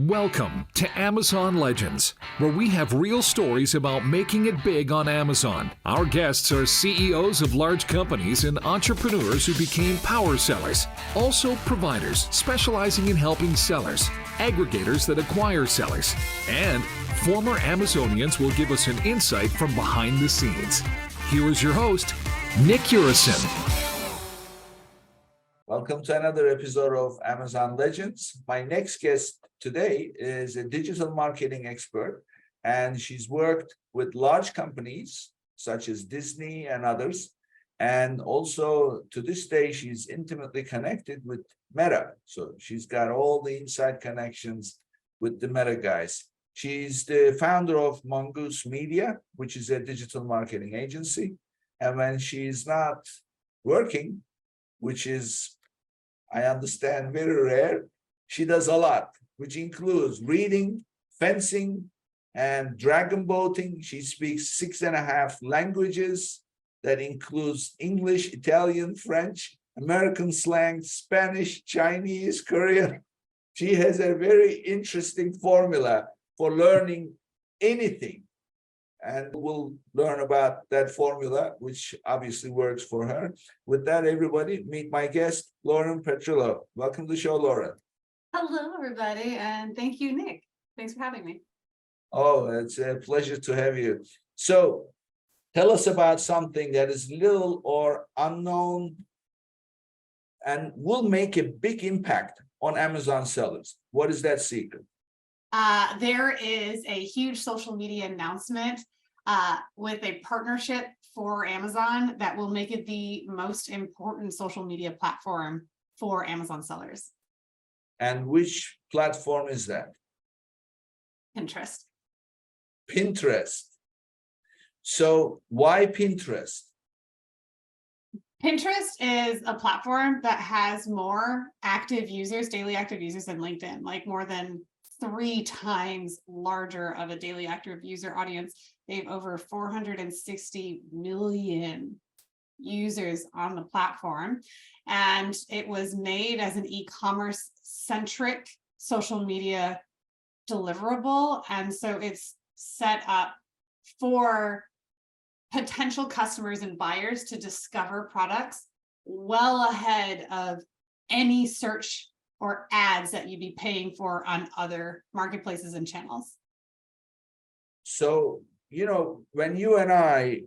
Welcome to Amazon Legends, where we have real stories about making it big on Amazon. Our guests are CEOs of large companies and entrepreneurs who became power sellers, also providers specializing in helping sellers, aggregators that acquire sellers, and former Amazonians will give us an insight from behind the scenes. Here is your host, Nick Urison. Welcome to another episode of Amazon Legends. My next guest today is a digital marketing expert, and she's worked with large companies such as Disney and others. And also to this day, she's intimately connected with Meta. So she's got all the inside connections with the Meta guys. She's the founder of Mongoose Media, which is a digital marketing agency. And when she's not working, which is, I understand, very rare, she does a lot, which includes reading, fencing, and dragon boating. She speaks 6.5 languages. That includes English, Italian, French, American slang, Spanish, Chinese, Korean. She has a very interesting formula for learning anything. And we'll learn about that formula, which obviously works for her. With that, everybody, meet my guest, Lauren Petrullo. Welcome to the show, Lauren. Hello, everybody, and thank you, Nick. Thanks for having me. Oh, it's a pleasure to have you. So tell us about something that is little or unknown and will make a big impact on Amazon sellers. What is that secret? There is a huge social media announcement with a partnership for Amazon that will make it the most important social media platform for Amazon sellers. And which platform is that? Pinterest. Pinterest. So why Pinterest? Pinterest is a platform that has more active users, daily active users than LinkedIn, like more than 3 times larger of a daily active user audience. They have over 460 million users on the platform. And it was made as an e-commerce centric social media deliverable. And so it's set up for potential customers and buyers to discover products well ahead of any search or ads that you'd be paying for on other marketplaces and channels. So, when you and I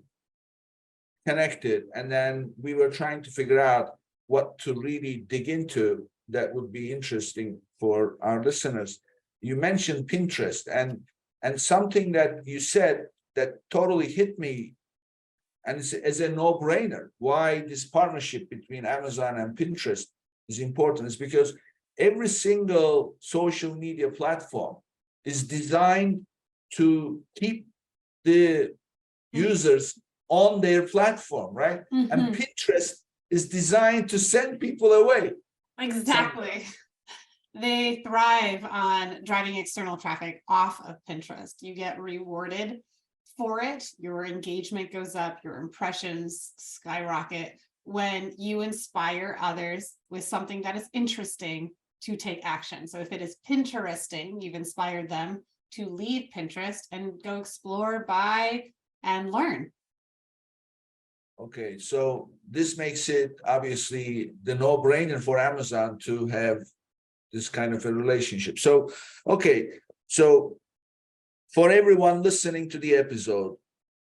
connected and then we were trying to figure out what to really dig into that would be interesting for our listeners, you mentioned Pinterest and something that you said that totally hit me, and it's as a no-brainer. Why this partnership between Amazon and Pinterest is important is because every single social media platform is designed to keep the users on their platform, right? Mm-hmm. And Pinterest is designed to send people away. Exactly. They thrive on driving external traffic off of Pinterest. You get rewarded for it. Your engagement goes up, your impressions skyrocket when you inspire others with something that is interesting to take action. So if it is Pinteresting, you've inspired them to leave Pinterest and go explore, buy, and learn. Okay, so this makes it obviously the no-brainer for Amazon to have this kind of a relationship. So, okay, so for everyone listening to the episode,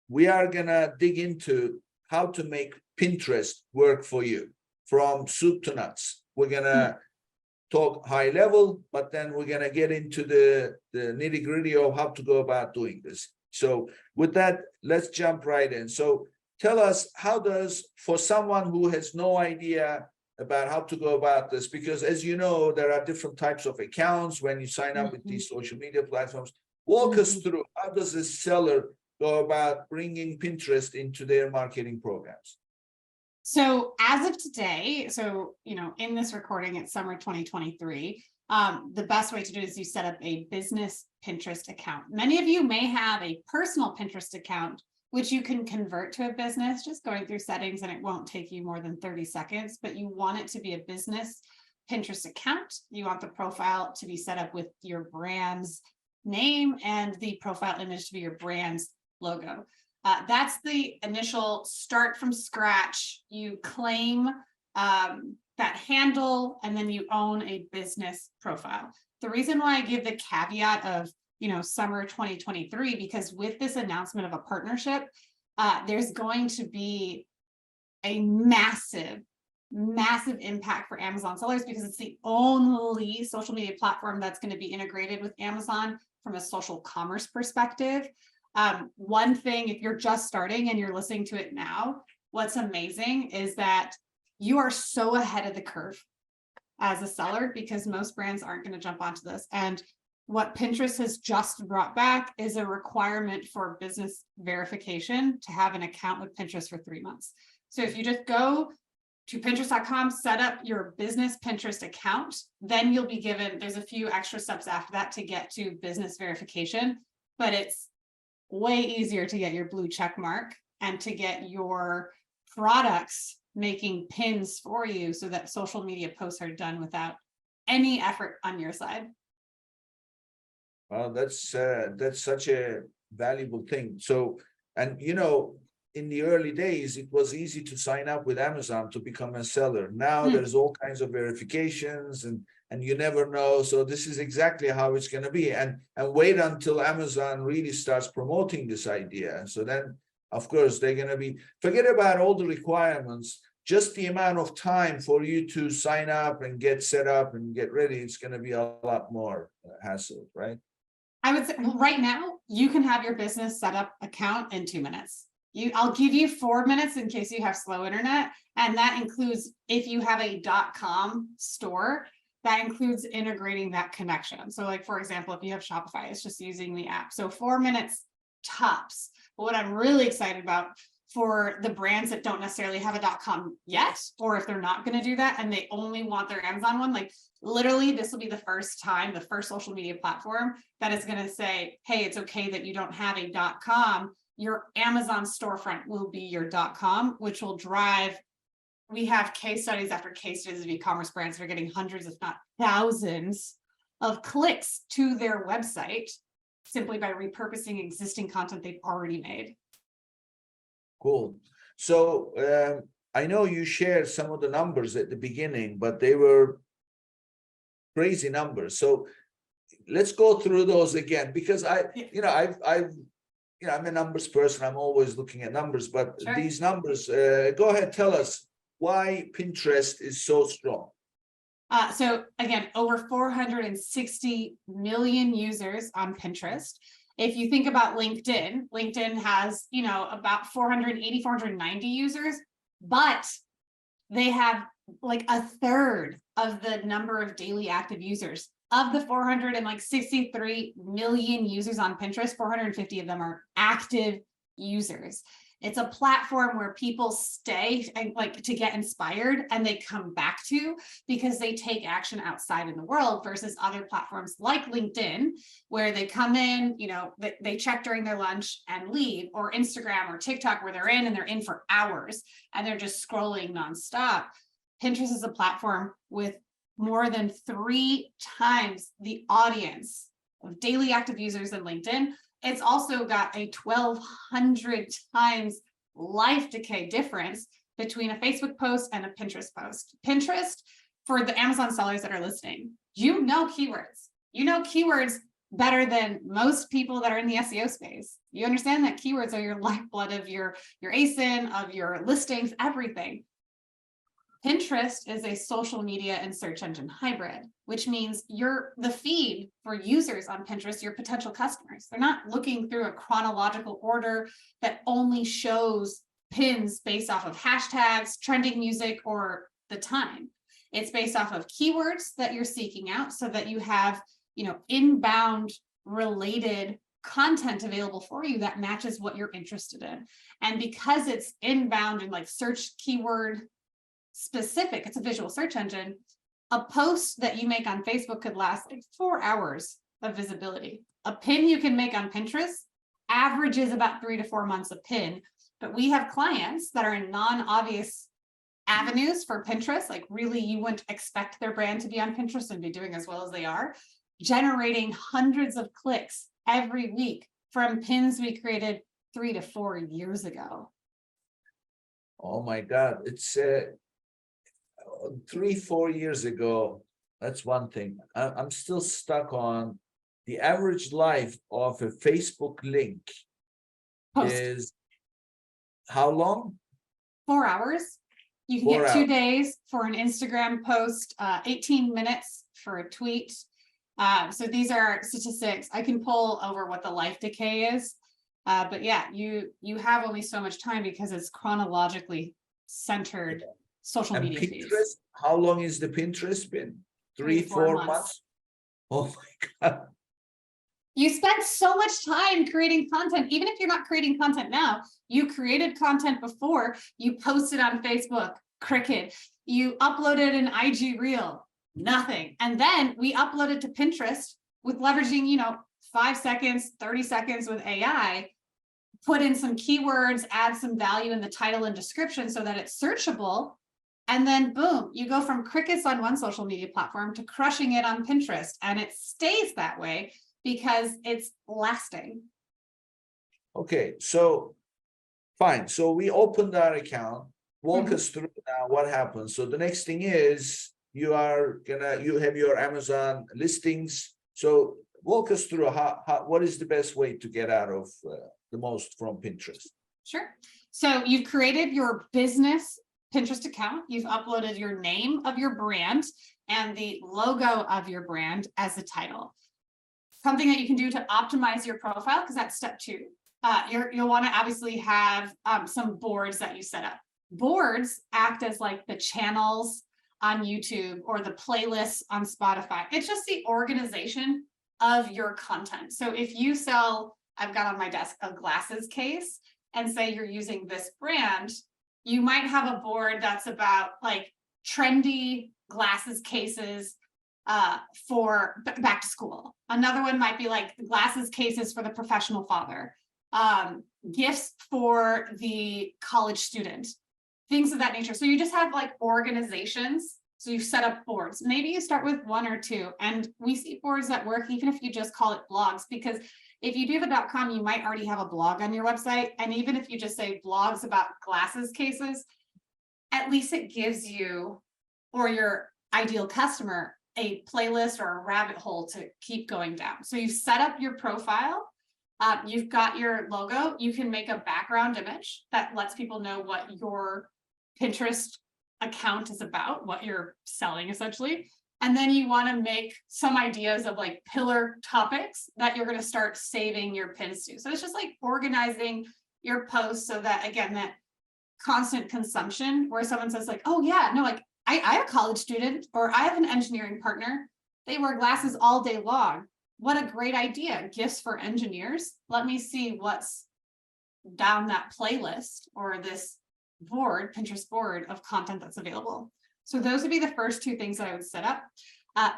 we are gonna dig into how to make Pinterest work for you from soup to nuts. We're gonna talk high level, but then we're gonna get into the nitty-gritty of how to go about doing this. So with that, let's jump right in. So tell us, how does, for someone who has no idea about how to go about this, because as you know, there are different types of accounts when you sign up with these social media platforms. Walk us through, how does a seller go about bringing Pinterest into their marketing programs? So as of today, in this recording, it's summer 2023. The best way to do it is you set up a business Pinterest account. Many of you may have a personal Pinterest account, which you can convert to a business, just going through settings, and it won't take you more than 30 seconds, but you want it to be a business Pinterest account. You want the profile to be set up with your brand's name and the profile image to be your brand's logo. That's the initial start from scratch. You claim that handle, and then you own a business profile. The reason why I give the caveat of, summer 2023, because with this announcement of a partnership, there's going to be a massive impact for Amazon sellers, because it's the only social media platform that's going to be integrated with Amazon from a social commerce perspective. One thing, if you're just starting and you're listening to it now, what's amazing is that you are so ahead of the curve as a seller, because most brands aren't going to jump onto this. And what Pinterest has just brought back is a requirement for business verification to have an account with Pinterest for 3 months. So if you just go to Pinterest.com, set up your business Pinterest account, then you'll be given, there's a few extra steps after that to get to business verification, but it's way easier to get your blue check mark and to get your products making pins for you so that social media posts are done without any effort on your side. Well, that's such a valuable thing. So, and in the early days, it was easy to sign up with Amazon to become a seller. Now there's all kinds of verifications, and you never know. So this is exactly how it's going to be. And wait until Amazon really starts promoting this idea. So then, of course, they're going to be, forget about all the requirements, just the amount of time for you to sign up and get set up and get ready. It's going to be a lot more hassle, right? I would say right now, you can have your business set up account in 2 minutes. I'll give you 4 minutes in case you have slow internet. And that includes, if you have a .com store, that includes integrating that connection. So like, for example, if you have Shopify, it's just using the app. So 4 minutes tops. But what I'm really excited about for the brands that don't necessarily have a .com yet, or if they're not going to do that and they only want their Amazon one, like literally this will be the first time, the first social media platform that is going to say, hey, it's okay that you don't have a .com. Your Amazon storefront will be your .com, which will drive. We have case studies after case studies of e-commerce brands that are getting hundreds, if not thousands, of clicks to their website simply by repurposing existing content they've already made. Cool. So I know you shared some of the numbers at the beginning, but they were crazy numbers. So let's go through those again, because I'm a numbers person. I'm always looking at numbers, but Sure. These numbers, go ahead, tell us why Pinterest is so strong. So again, over 460 million users on Pinterest. If you think about LinkedIn has, about 480, 490 users, but they have like a third of the number of daily active users. Of the 463 million users on Pinterest, 450 of them are active users. It's a platform where people stay and like to get inspired, and they come back to because they take action outside in the world, versus other platforms like LinkedIn, where they come in, they check during their lunch and leave, or Instagram or TikTok, where they're in for hours and they're just scrolling nonstop. Pinterest is a platform with more than 3 times the audience of daily active users than LinkedIn. It's also got a 1,200 times life decay difference between a Facebook post and a Pinterest post. Pinterest, for the Amazon sellers that are listening, keywords. Keywords better than most people that are in the SEO space. You understand that keywords are your lifeblood of your ASIN, of your listings, everything. Pinterest is a social media and search engine hybrid, which means the feed for users on Pinterest, your potential customers, they're not looking through a chronological order that only shows pins based off of hashtags, trending music, or the time. It's based off of keywords that you're seeking out so that you have, inbound related content available for you that matches what you're interested in. And because it's inbound and like search keyword specific, it's a visual search engine, a post that you make on Facebook could last like 4 hours of visibility. A pin you can make on Pinterest averages about 3 to 4 months a pin, but we have clients that are in non-obvious avenues for Pinterest, like really you wouldn't expect their brand to be on Pinterest and be doing as well as they are, generating hundreds of clicks every week from pins we created 3 to 4 years ago. Oh my God, it's 3-4 years ago. That's one thing. I'm still stuck on the average life of a Facebook link Post is how long? 4 hours. You can 4 get 2 hours. days for an Instagram post, 18 minutes for a tweet. So these are statistics. I can pull over what the life decay is. But yeah, you have only so much time because it's chronologically centered social And media feeds. Pinterest, how long is the Pinterest been? 3 to 4 4 months. months? Oh my God. You spend so much time creating content, even if you're not creating content now, you created content before, you posted on Facebook, cricket, you uploaded an IG reel, nothing. And then we uploaded to Pinterest with leveraging, 5 seconds, 30 seconds with AI, put in some keywords, add some value in the title and description so that it's searchable. And then boom, you go from crickets on one social media platform to crushing it on Pinterest. And it stays that way because it's lasting. Okay, so fine. So we opened our account. Walk us through now what happens. So the next thing is you have your Amazon listings. So walk us through what is the best way to get out of the most from Pinterest? Sure. So you've created your business Pinterest account. You've uploaded your name of your brand and the logo of your brand as the title. Something that you can do to optimize your profile, because that's step 2. You'll want to obviously have some boards that you set up. Boards act as like the channels on YouTube or the playlists on Spotify. It's just the organization of your content. So if you sell, I've got on my desk a glasses case, and say you're using this brand, you might have a board that's about like trendy glasses cases for back to school. Another one might be like glasses cases for the professional father, gifts for the college student, things of that nature. So you just have like organizations. So you set up boards. Maybe you start with 1 or 2, and we see boards that work even if you just call it blogs, because if you do have a .com, you might already have a blog on your website. And even if you just say blogs about glasses cases, at least it gives you or your ideal customer a playlist or a rabbit hole to keep going down. So you've set up your profile. You've got your logo. You can make a background image that lets people know what your Pinterest account is about, what you're selling essentially. And then you want to make some ideas of like pillar topics that you're going to start saving your pins to. So it's just like organizing your posts so that, again, that constant consumption where someone says like, oh yeah, no, like I have a college student or I have an engineering partner. They wear glasses all day long. What a great idea. Gifts for engineers. Let me see what's down that playlist or this board, Pinterest board of content that's available. So those would be the first 2 things that I would set up.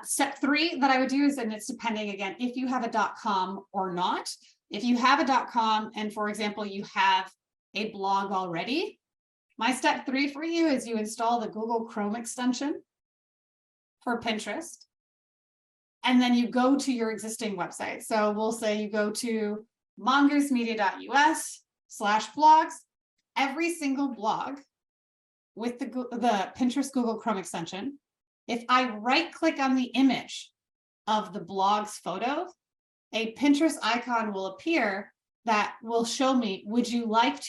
Step 3 that I would do is, and it's depending again, if you have a .com or not. If you have a .com and for example, you have a blog already, my step 3 for you is you install the Google Chrome extension for Pinterest. And then you go to your existing website. So we'll say you go to mongoosemedia.us/blogs. Every single blog with the Pinterest Google Chrome extension, if I right click on the image of the blog's photo, a Pinterest icon will appear that will show me, would you like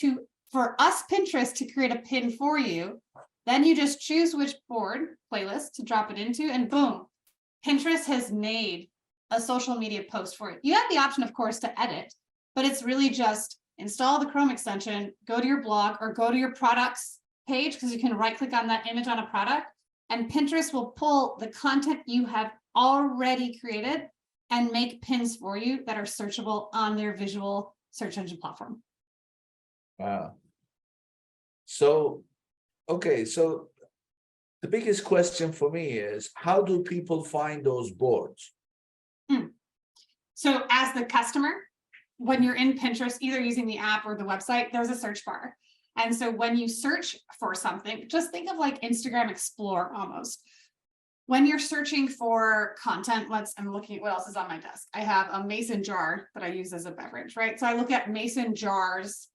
for us Pinterest to create a pin for you? Then you just choose which board playlist to drop it into, and boom, Pinterest has made a social media post for you. You have the option, of course, to edit, but it's really just install the Chrome extension, go to your blog or go to your products page, because you can right click on that image on a product, and Pinterest will pull the content you have already created and make pins for you that are searchable on their visual search engine platform. Wow. So, okay, so the biggest question for me is, how do people find those boards? So as the customer, when you're in Pinterest, either using the app or the website, there's a search bar. And so when you search for something, just think of like Instagram Explore almost. When you're searching for content, I'm looking at what else is on my desk. I have a mason jar that I use as a beverage, right? So I look at mason jars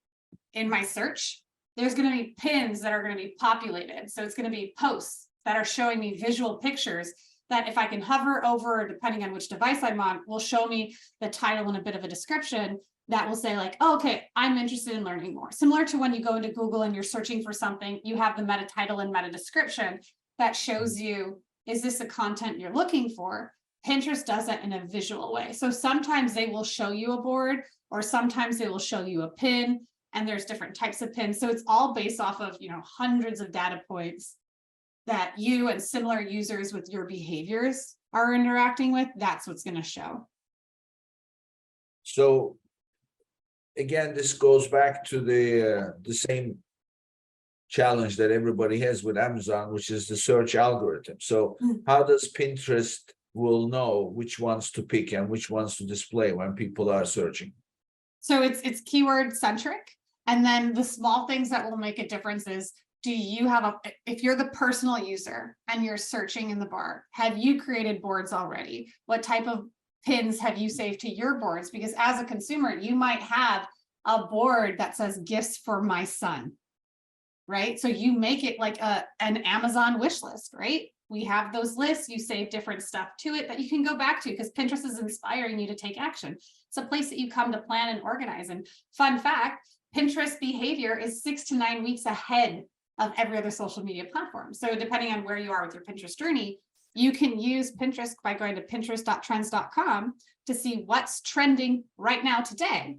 in my search. There's going to be pins that are going to be populated. So it's going to be posts that are showing me visual pictures that if I can hover over, depending on which device I'm on, will show me the title and a bit of a description that will say like, oh, okay, I'm interested in learning more. Similar to when you go into Google and you're searching for something, you have the meta title and meta description that shows you, is this the content you're looking for? Pinterest does that in a visual way. So sometimes they will show you a board, or sometimes they will show you a pin, and there's different types of pins. So it's all based off of, hundreds of data points that you and similar users with your behaviors are interacting with. That's what's going to show. So again, this goes back to the same challenge that everybody has with Amazon, which is the search algorithm. So how does Pinterest will know which ones to pick and which ones to display when people are searching? So it's keyword centric. And then the small things that will make a difference is, do you have if you're the personal user and you're searching in the bar, have you created boards already? What type of pins have you saved to your boards? Because as a consumer, you might have a board that says gifts for my son, right? So you make it like an Amazon wish list, right? We have those lists, you save different stuff to it that you can go back to because Pinterest is inspiring you to take action. It's a place that you come to plan and organize. And fun fact, Pinterest behavior is 6 to 9 weeks ahead of every other social media platform. So depending on where you are with your Pinterest journey, you can use Pinterest by going to pinterest.trends.com to see what's trending right now today,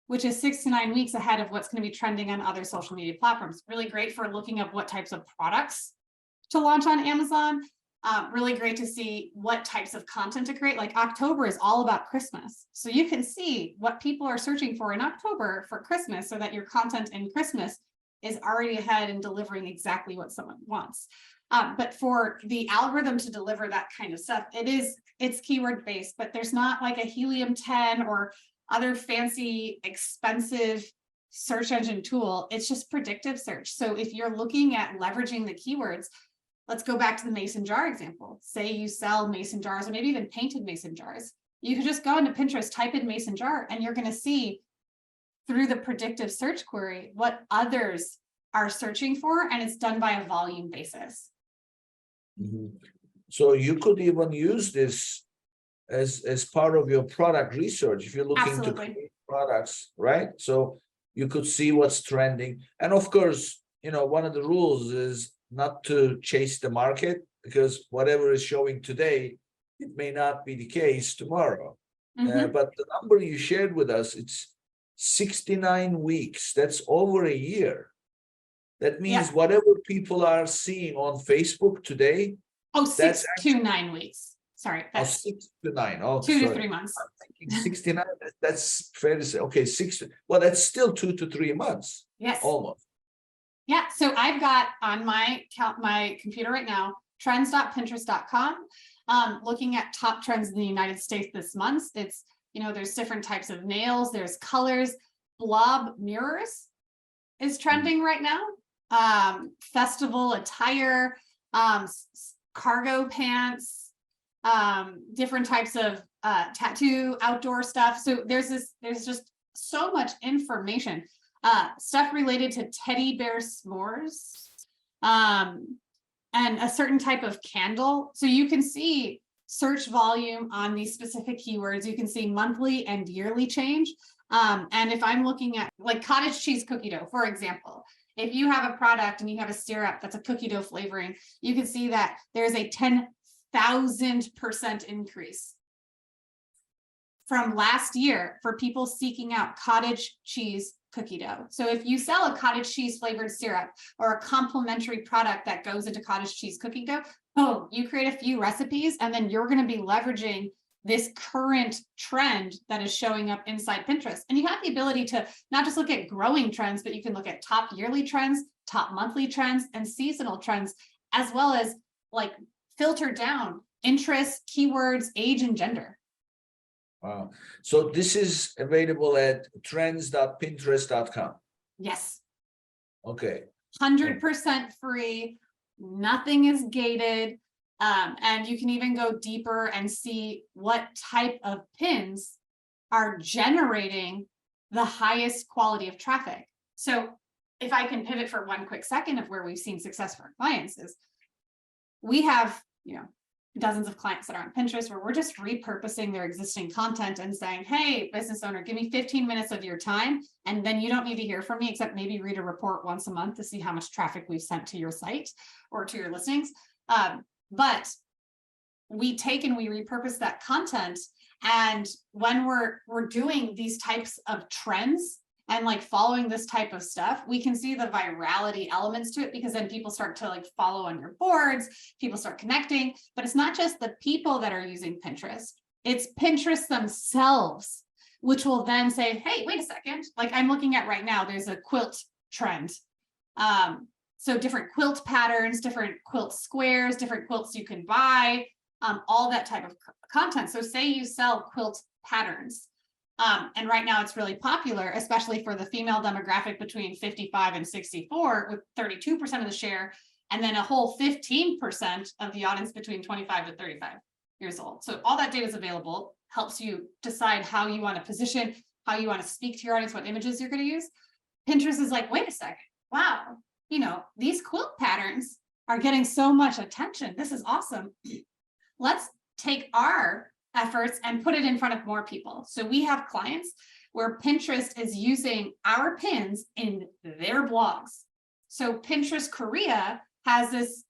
which is 6 to 9 weeks ahead of what's going to be trending on other social media platforms. Really great for looking up what types of products to launch on Amazon. Really great to see what types of content to create. Like October is all about Christmas. So you can see what people are searching for in October for Christmas so that your content in Christmas is already ahead and delivering exactly what someone wants. But for the algorithm to deliver that kind of stuff, it's keyword based, but there's not like a Helium 10 or other fancy, expensive search engine tool. It's just predictive search. So if you're looking at leveraging the keywords, let's go back to the mason jar example. Say you sell mason jars or maybe even painted mason jars. You could just go into Pinterest, type in mason jar, and you're going to see through the predictive search query what others are searching for, and it's done by a volume basis. So you could even use this as part of your product research if you're looking Absolutely. to create products, right? So you could see what's trending. And of course, one of the rules is not to chase the market, because whatever is showing today, it may not be the case tomorrow. But the number you shared with us, it's 69 weeks. That's over a year. That means whatever people are seeing on Facebook today. Oh, 6 to 9 weeks. Sorry. That's 6 to 9. Oh, 2 sorry. to 3 months. I'm thinking 69. That's fair to say. Okay, 6. Well, that's still 2 to 3 months. Yes. Almost. Yeah. So I've got on my computer right now, trends.pinterest.com, looking at top trends in the United States this month. It's, there's different types of nails, there's colors, blob mirrors is trending right now. Festival attire, cargo pants, different types of tattoo, outdoor stuff. So there's just so much information. Stuff related to teddy bear s'mores, and a certain type of candle. So you can see search volume on these specific keywords. You can see monthly and yearly change. And if I'm looking at like cottage cheese cookie dough, for example, if you have a product and you have a syrup that's a cookie dough flavoring, you can see that there's a 10,000% increase from last year for people seeking out cottage cheese cookie dough. So if you sell a cottage cheese flavored syrup or a complementary product that goes into cottage cheese cookie dough, boom, you create a few recipes, and then you're going to be leveraging this current trend that is showing up inside Pinterest. And you have the ability to not just look at growing trends, but you can look at top yearly trends, top monthly trends, and seasonal trends, as well as like filter down interests, keywords, age, and gender. Wow. So this is available at trends.pinterest.com. Yes. Okay. 100% free, nothing is gated. And you can even go deeper and see what type of pins are generating the highest quality of traffic. So if I can pivot for one quick second of where we've seen success for our clients is we have, dozens of clients that are on Pinterest where we're just repurposing their existing content and saying, hey, business owner, give me 15 minutes of your time. And then you don't need to hear from me except maybe read a report once a month to see how much traffic we've sent to your site or to your listings. But we take and we repurpose that content. And when we're doing these types of trends and like following this type of stuff, we can see the virality elements to it because then people start to like follow on your boards, people start connecting, but it's not just the people that are using Pinterest, it's Pinterest themselves, which will then say, hey, wait a second, like I'm looking at right now, there's a quilt trend. So different quilt patterns, different quilt squares, different quilts you can buy, all that type of content. So say you sell quilt patterns. And right now it's really popular, especially for the female demographic between 55 and 64 with 32% of the share, and then a whole 15% of the audience between 25 to 35 years old. So all that data is available, helps you decide how you want to position, how you want to speak to your audience, what images you're going to use. Pinterest is like, wait a second, wow, these quilt patterns are getting so much attention. This is awesome. Let's take our efforts and put it in front of more people. So we have clients where Pinterest is using our pins in their blogs. So Pinterest Korea has this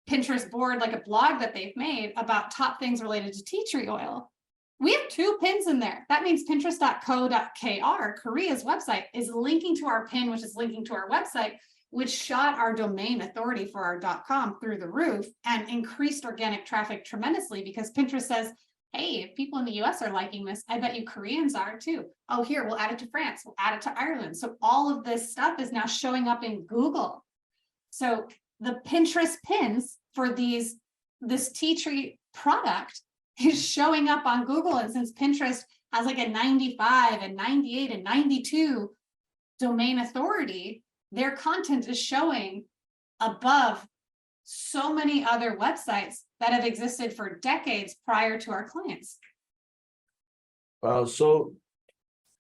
Pinterest board, like a blog that they've made about top things related to tea tree oil. We have 2 pins in there. That means pinterest.co.kr, Korea's website, is linking to our pin, which is linking to our website, which shot our domain authority for our .com through the roof and increased organic traffic tremendously because Pinterest says, hey, if people in the US are liking this, I bet you Koreans are too. Oh, here, we'll add it to France, we'll add it to Ireland. So all of this stuff is now showing up in Google. So the Pinterest pins for this tea tree product is showing up on Google. And since Pinterest has like a 95 and 98 and 92 domain authority, their content is showing above so many other websites that have existed for decades prior to our clients. So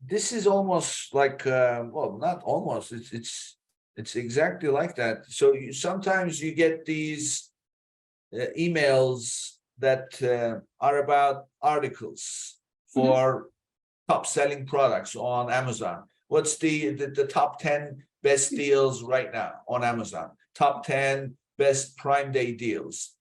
this is almost like, well, not almost, it's exactly like that. So sometimes you get these emails that are about articles for top selling products on Amazon. What's the top 10 best deals right now on Amazon? Top 10 best Prime Day deals,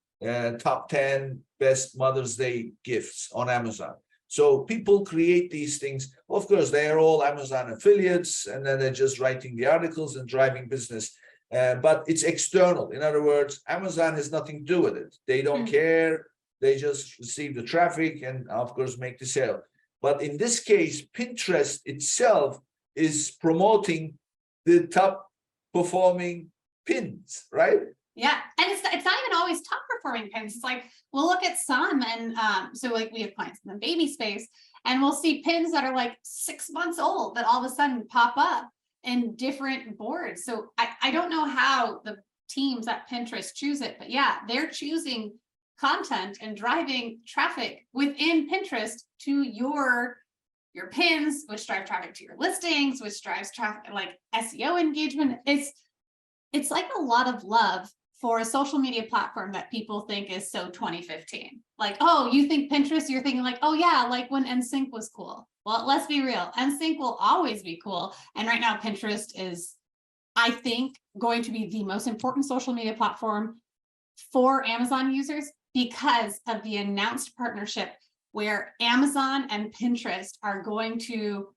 top 10 best Mother's Day gifts on Amazon. So people create these things. Of course, they are all Amazon affiliates, and then they're just writing the articles and driving business. But it's external. In other words, Amazon has nothing to do with it. They don't care. They just receive the traffic and, of course, make the sale. But in this case, Pinterest itself is promoting the top performing pins, right? Yeah, and it's not even always top performing pins. It's like we'll look at some, and so like we have clients in the baby space, and we'll see pins that are like 6 months old that all of a sudden pop up in different boards. So I don't know how the teams at Pinterest choose it, but yeah, they're choosing content and driving traffic within Pinterest to your pins, which drive traffic to your listings, which drives traffic like SEO engagement. It's like a lot of love for a social media platform that people think is so 2015. Like, oh, you think Pinterest, you're thinking like, oh yeah, like when NSYNC was cool. Well, let's be real, NSYNC will always be cool. And right now Pinterest is, I think, going to be the most important social media platform for Amazon users because of the announced partnership where Amazon and Pinterest are going to,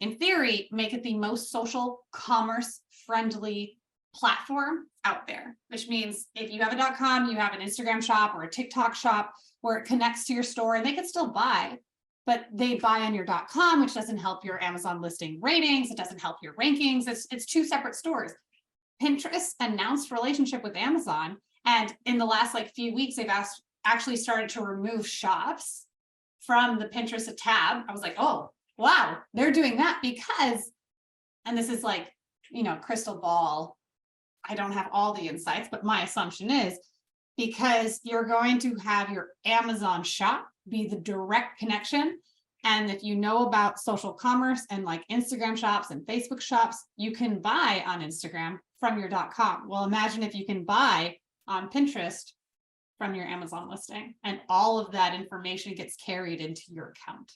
in theory, make it the most social commerce friendly platform out there, which means if you have a .com, you have an Instagram shop or a TikTok shop where it connects to your store, and they can still buy, but they buy on your .com, which doesn't help your Amazon listing ratings. It doesn't help your rankings. It's 2 separate stores. Pinterest announced relationship with Amazon, and in the last like few weeks, they've actually started to remove shops from the Pinterest tab. I was like, oh, wow, they're doing that because, and this is like, crystal ball I don't have all the insights, but my assumption is because you're going to have your Amazon shop be the direct connection. And if you know about social commerce and like Instagram shops and Facebook shops, you can buy on Instagram from your .com. Well, imagine if you can buy on Pinterest from your Amazon listing, and all of that information gets carried into your account.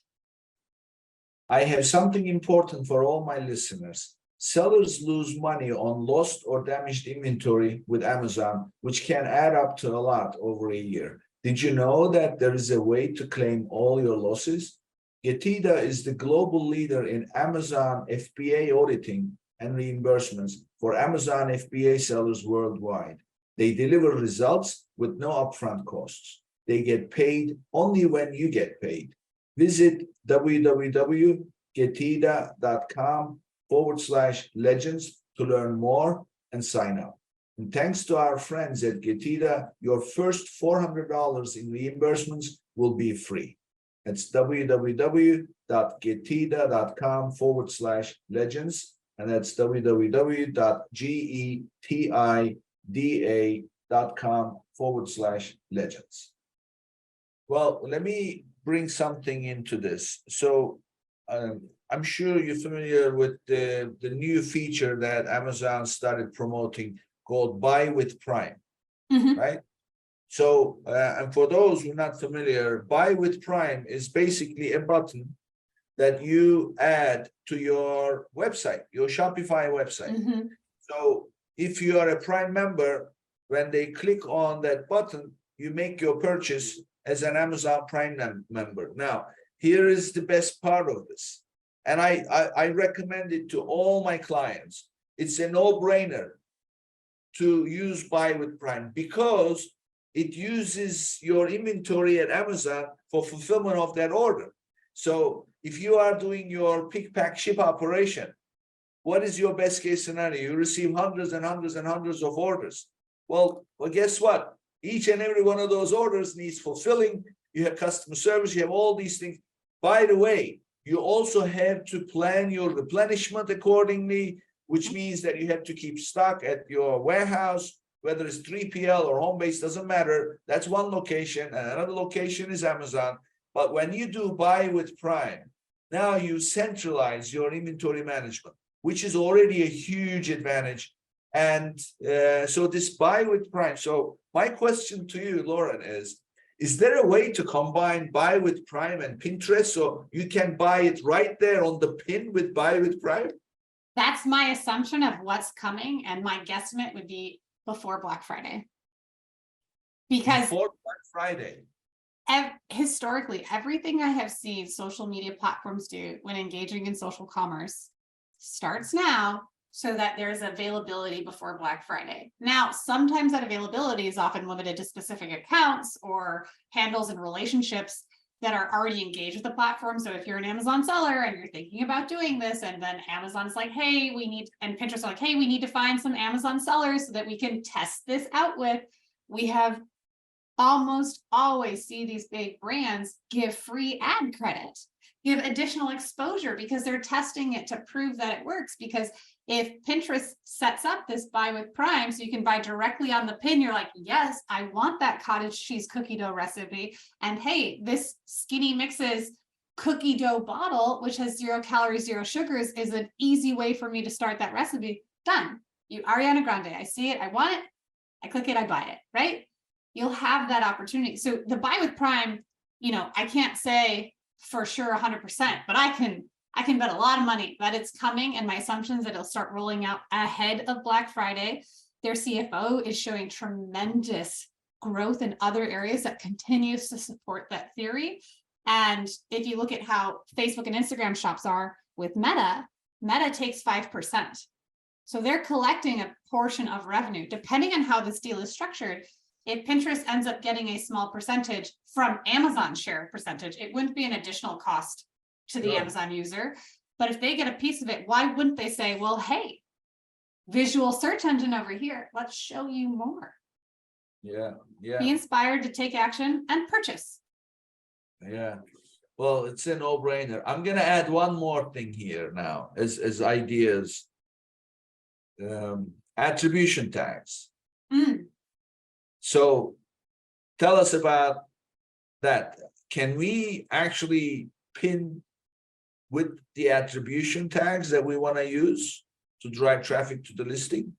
I have something important for all my listeners. Sellers lose money on lost or damaged inventory with Amazon, which can add up to a lot over a year. Did you know that there is a way to claim all your losses? Getida is the global leader in Amazon FBA auditing and reimbursements for Amazon FBA sellers worldwide. They deliver results with no upfront costs. They get paid only when you get paid. Visit www.getida.com/legends to learn more and sign up. And thanks to our friends at Getida, your first $400 in reimbursements will be free. That's www.getida.com/legends. And that's www.getida.com/legends. Well, let me bring something into this. So I'm sure you're familiar with the new feature that Amazon started promoting called Buy with Prime, right? So, and for those who are not familiar, Buy with Prime is basically a button that you add to your website, your Shopify website. So if you are a Prime member, when they click on that button, you make your purchase as an Amazon Prime member. Now, here is the best part of this. And I recommend it to all my clients. It's a no-brainer to use Buy with Prime because it uses your inventory at Amazon for fulfillment of that order. So if you are doing your pick, pack, ship operation, what is your best case scenario? You receive hundreds and hundreds and hundreds of orders. Well, guess what? Each and every one of those orders needs fulfilling. You have customer service, you have all these things. By the way, you also have to plan your replenishment accordingly, which means that you have to keep stock at your warehouse, whether it's 3PL or home base, doesn't matter. That's one location, and another location is Amazon. But when you do Buy with Prime, now you centralize your inventory management, which is already a huge advantage. And so this Buy with Prime. So my question to you, Lauren, is there a way to combine Buy with Prime and Pinterest so you can buy it right there on the pin with Buy with Prime? That's my assumption of what's coming, and my guesstimate would be before Black Friday. Because before Black Friday. Historically, everything I have seen social media platforms do when engaging in social commerce starts now so that there's availability before Black Friday. Now, sometimes that availability is often limited to specific accounts or handles and relationships that are already engaged with the platform. So if you're an Amazon seller and you're thinking about doing this, and then Amazon's like, hey, and Pinterest are like, hey, we need to find some Amazon sellers so that we can test this out with. We have almost always see these big brands give free ad credit, give additional exposure because they're testing it to prove that it works. Because if Pinterest sets up this Buy with Prime so you can buy directly on the pin, you're like, yes, I want that cottage cheese cookie dough recipe. And hey, this Skinny Mixes cookie dough bottle, which has 0 calories, 0 sugars, is an easy way for me to start that recipe. Done. You Ariana Grande, I see it, I want it, I click it, I buy it, right? You'll have that opportunity. So the Buy with Prime, I can't say for sure 100%, but I can bet a lot of money that it's coming, and my assumption is that it'll start rolling out ahead of Black Friday. Their CFO is showing tremendous growth in other areas that continues to support that theory. And if you look at how Facebook and Instagram shops are with Meta takes 5%. So they're collecting a portion of revenue, depending on how this deal is structured. If Pinterest ends up getting a small percentage from Amazon's share percentage, it wouldn't be an additional cost to the Amazon user. But if they get a piece of it, why wouldn't they say, well, hey, visual search engine over here, let's show you more. Yeah. Be inspired to take action and purchase. Yeah. Well, it's a no-brainer. I'm going to add one more thing here now as ideas. attribution tags. Mm. So tell us about that. Can we actually pin with the attribution tags that we want to use to drive traffic to the listing?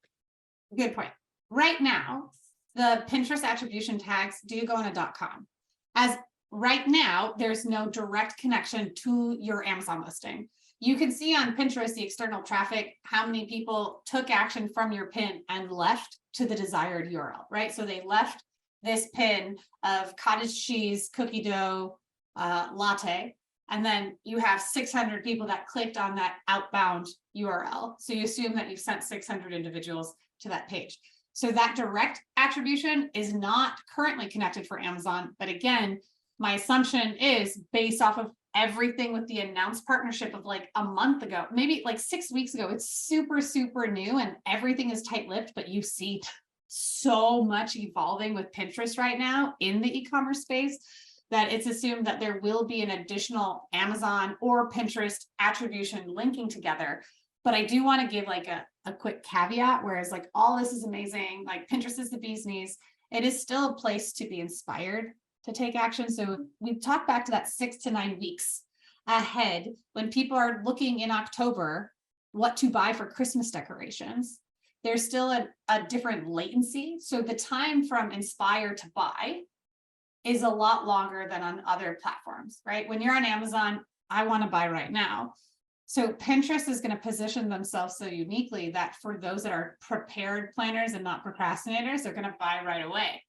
Good point. Right now, the Pinterest attribution tags do go on a .com. As right now, there's no direct connection to your Amazon listing. You can see on Pinterest, the external traffic, how many people took action from your pin and left to the desired URL, right? So they left this pin of cottage cheese, cookie dough, latte, and then you have 600 people that clicked on that outbound URL. So you assume that you've sent 600 individuals to that page. So that direct attribution is not currently connected for Amazon. But again, my assumption is based off of everything with the announced partnership of like a month ago, maybe like 6 weeks ago. It's super, super new and everything is tight-lipped, but you see so much evolving with Pinterest right now in the e-commerce space that it's assumed that there will be an additional Amazon or Pinterest attribution linking together. But I do want to give like a quick caveat, whereas like all this is amazing, like Pinterest is the bee's knees, it is still a place to be inspired to take action. So we've talked back to that 6 to 9 weeks ahead when people are looking in October what to buy for Christmas decorations. There's still a different latency. So the time from inspire to buy is a lot longer than on other platforms, right? When you're on Amazon, I want to buy right now. So Pinterest is going to position themselves so uniquely that for those that are prepared planners and not procrastinators, they're going to buy right away.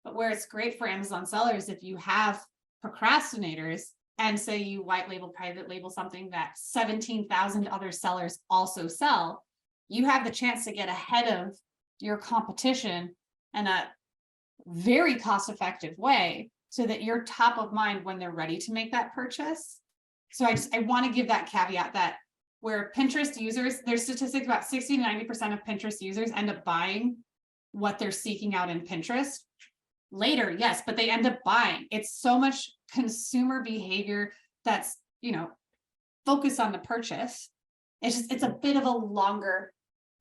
But where it's great for Amazon sellers, if you have procrastinators and say you white label, private label something that 17,000 other sellers also sell, you have the chance to get ahead of your competition in a very cost-effective way so that you're top of mind when they're ready to make that purchase. So I want to give that caveat that where Pinterest users, there's statistics about 60 to 90% of Pinterest users end up buying what they're seeking out in Pinterest later, yes, but they end up buying. It's so much consumer behavior that's, focused on the purchase. It's a bit of a longer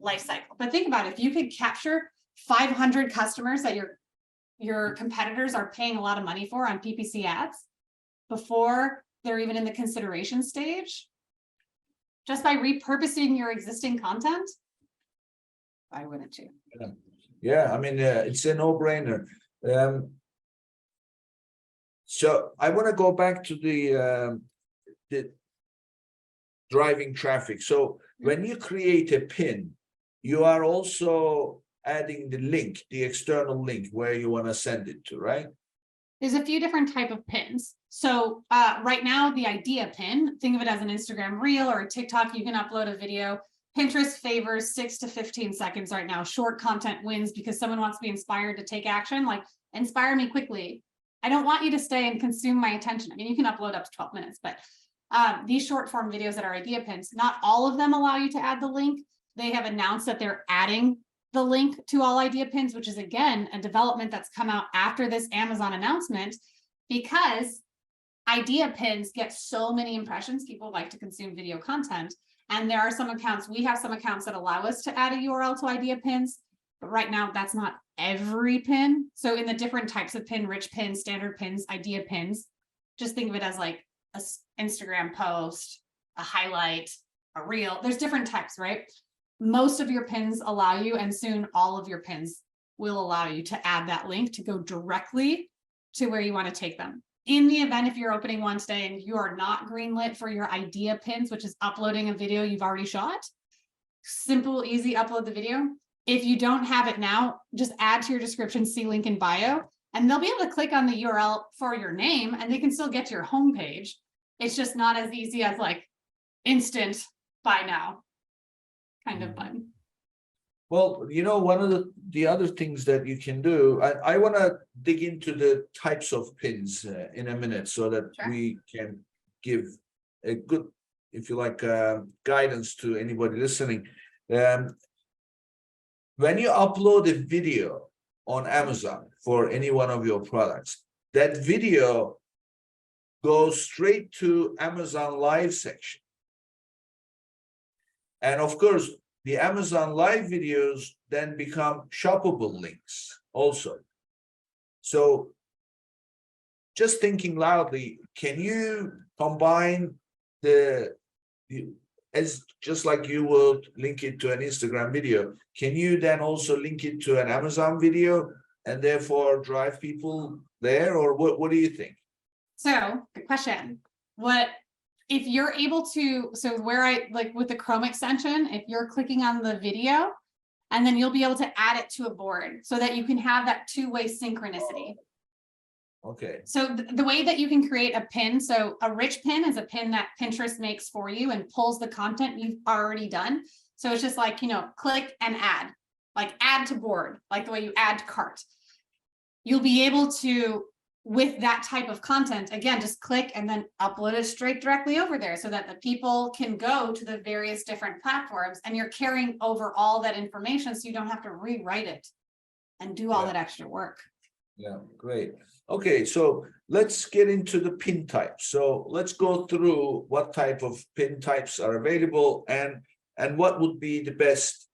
life cycle. But think about it, if you could capture 500 customers that your competitors are paying a lot of money for on PPC ads before they're even in the consideration stage, just by repurposing your existing content, why wouldn't you? Yeah, I mean, it's a no-brainer. So I want to go back to the driving traffic. So when you create a pin, you are also adding the link, the external link where you want to send it to, right? There's a few different type of pins. So right now, the idea pin, think of it as an Instagram reel or a TikTok, you can upload a video. Pinterest favors 6 to 15 seconds right now. Short content wins because someone wants to be inspired to take action, like inspire me quickly. I don't want you to stay and consume my attention. I mean, you can upload up to 12 minutes, but these short form videos that are idea pins, not all of them allow you to add the link. They have announced that they're adding the link to all idea pins, which is again, a development that's come out after this Amazon announcement, because idea pins get so many impressions. People like to consume video content. And there are some accounts, we have some accounts that allow us to add a URL to idea pins, but right now that's not every pin. So in the different types of pin, rich pins, standard pins, idea pins, just think of it as like a Instagram post, a highlight, a reel. There's different types, right? Most of your pins allow you, and soon all of your pins will allow you to add that link to go directly to where you want to take them. In the event, if you're opening one today and you are not greenlit for your idea pins, which is uploading a video you've already shot, simple, easy, upload the video. If you don't have it now, just add to your description, see link in bio, and they'll be able to click on the URL for your name and they can still get to your homepage. It's just not as easy as like instant buy now kind of button. Well, one of the other things that you can do, I want to dig into the types of pins in a minute so that we can give a good, if you like, guidance to anybody listening. When you upload a video on Amazon for any one of your products, that video goes straight to Amazon Live section. And of course, the Amazon live videos then become shoppable links also. So just thinking loudly, can you combine as just like you would link it to an Instagram video, can you then also link it to an Amazon video and therefore drive people there? Or what do you think? So good question. What if you're able to, so where I like with the Chrome extension, if you're clicking on the video, and then you'll be able to add it to a board so that you can have that two-way synchronicity. Okay. So the way that you can create a pin, so a rich pin is a pin that Pinterest makes for you and pulls the content you've already done. So it's just like, click and add, like add to board, like the way you add to cart. You'll be able to, with that type of content, again, just click and then upload it straight directly over there so that the people can go to the various different platforms, and you're carrying over all that information so you don't have to rewrite it and do all that extra work. Yeah, great. Okay, so let's get into the pin types. So let's go through what type of pin types are available and what would be the best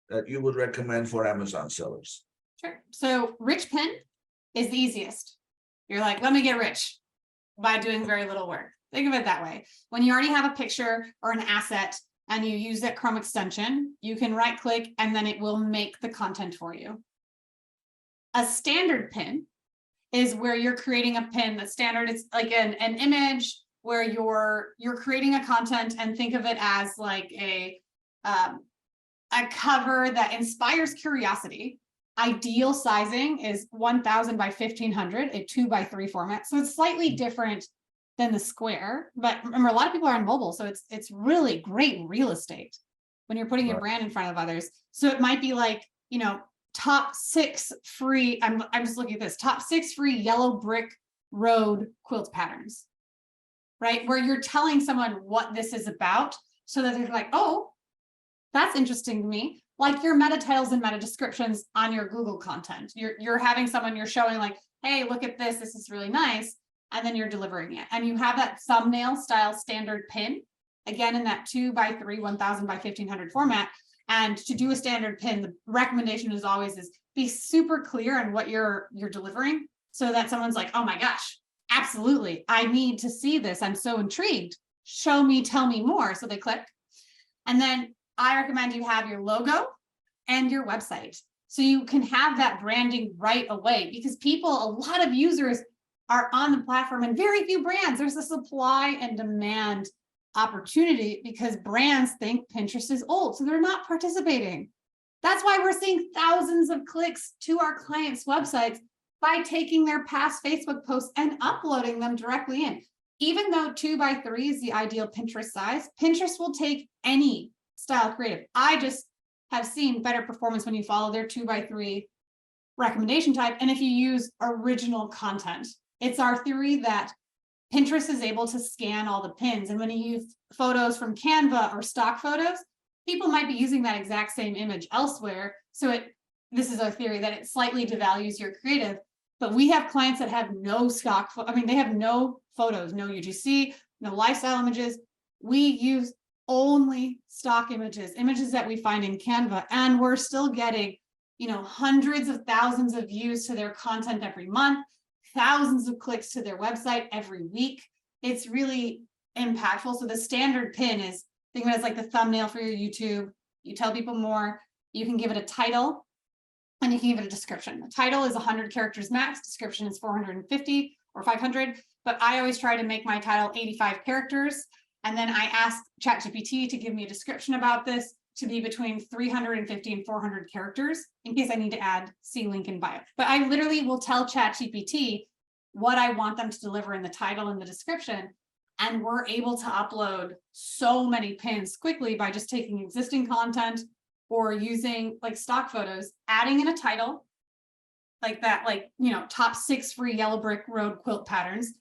that you would recommend for Amazon sellers. Sure. So rich pin is the easiest. You're like, let me get rich by doing very little work. Think of it that way. When you already have a picture or an asset and you use that Chrome extension, you can right click and then it will make the content for you. A standard pin is where you're creating a pin. The standard is like an image where you're creating a content, and think of it as like a cover that inspires curiosity. Ideal sizing is 1000 by 1500, a 2x3 format. So it's slightly different than the square, but remember, a lot of people are on mobile, so it's really great real estate when you're putting your brand in front of others. So it might be like, top 6 free, I'm just looking at this, top 6 free yellow brick road quilt patterns, right? Where you're telling someone what this is about so that they're like, oh, that's interesting to me. Like your meta titles and meta descriptions on your Google content. You're having someone, you're showing like, hey, look at this, this is really nice. And then you're delivering it. And you have that thumbnail style standard pin, again, in that 2x3, 1000 by 1500 format. And to do a standard pin, the recommendation is always be super clear on what you're delivering so that someone's like, oh my gosh, absolutely, I need to see this. I'm so intrigued. Show me, tell me more. So they click. And then I recommend you have your logo and your website. So you can have that branding right away, because a lot of users are on the platform and very few brands. There's a supply and demand opportunity because brands think Pinterest is old, so they're not participating. That's why we're seeing thousands of clicks to our clients' websites by taking their past Facebook posts and uploading them directly in. Even though 2x3 is the ideal Pinterest size, Pinterest will take any style creative. I just have seen better performance when you follow their 2x3 recommendation type. And if you use original content, it's our theory that Pinterest is able to scan all the pins. And when you use photos from Canva or stock photos, people might be using that exact same image elsewhere. So this is our theory that it slightly devalues your creative. But we have clients that have no stock, they have no photos, no UGC, no lifestyle images. We use only stock images that we find in Canva, and we're still getting, hundreds of thousands of views to their content every month, thousands of clicks to their website every week. It's really impactful. So the standard pin is, think of it as like the thumbnail for your YouTube. You tell people more, you can give it a title, and you can give it a description. The title is 100 characters max, description is 450 or 500, but I always try to make my title 85 characters. And then I ask ChatGPT to give me a description about this to be between 350 and 400 characters in case I need to add see link in bio. But I literally will tell ChatGPT what I want them to deliver in the title and the description. And we're able to upload so many pins quickly by just taking existing content or using like stock photos, adding in a title like that, like, top 6 free yellow brick road quilt patterns,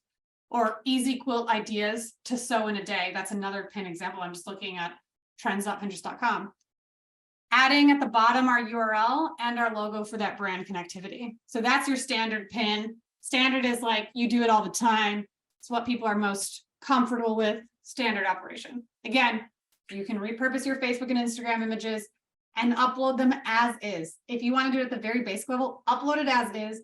or easy quilt ideas to sew in a day. That's another pin example. I'm just looking at trends.pinterest.com. Adding at the bottom our URL and our logo for that brand connectivity. So that's your standard pin. Standard is like you do it all the time. It's what people are most comfortable with, standard operation. Again, you can repurpose your Facebook and Instagram images. and upload them as is. If you want to do it at the very basic level, upload it as is.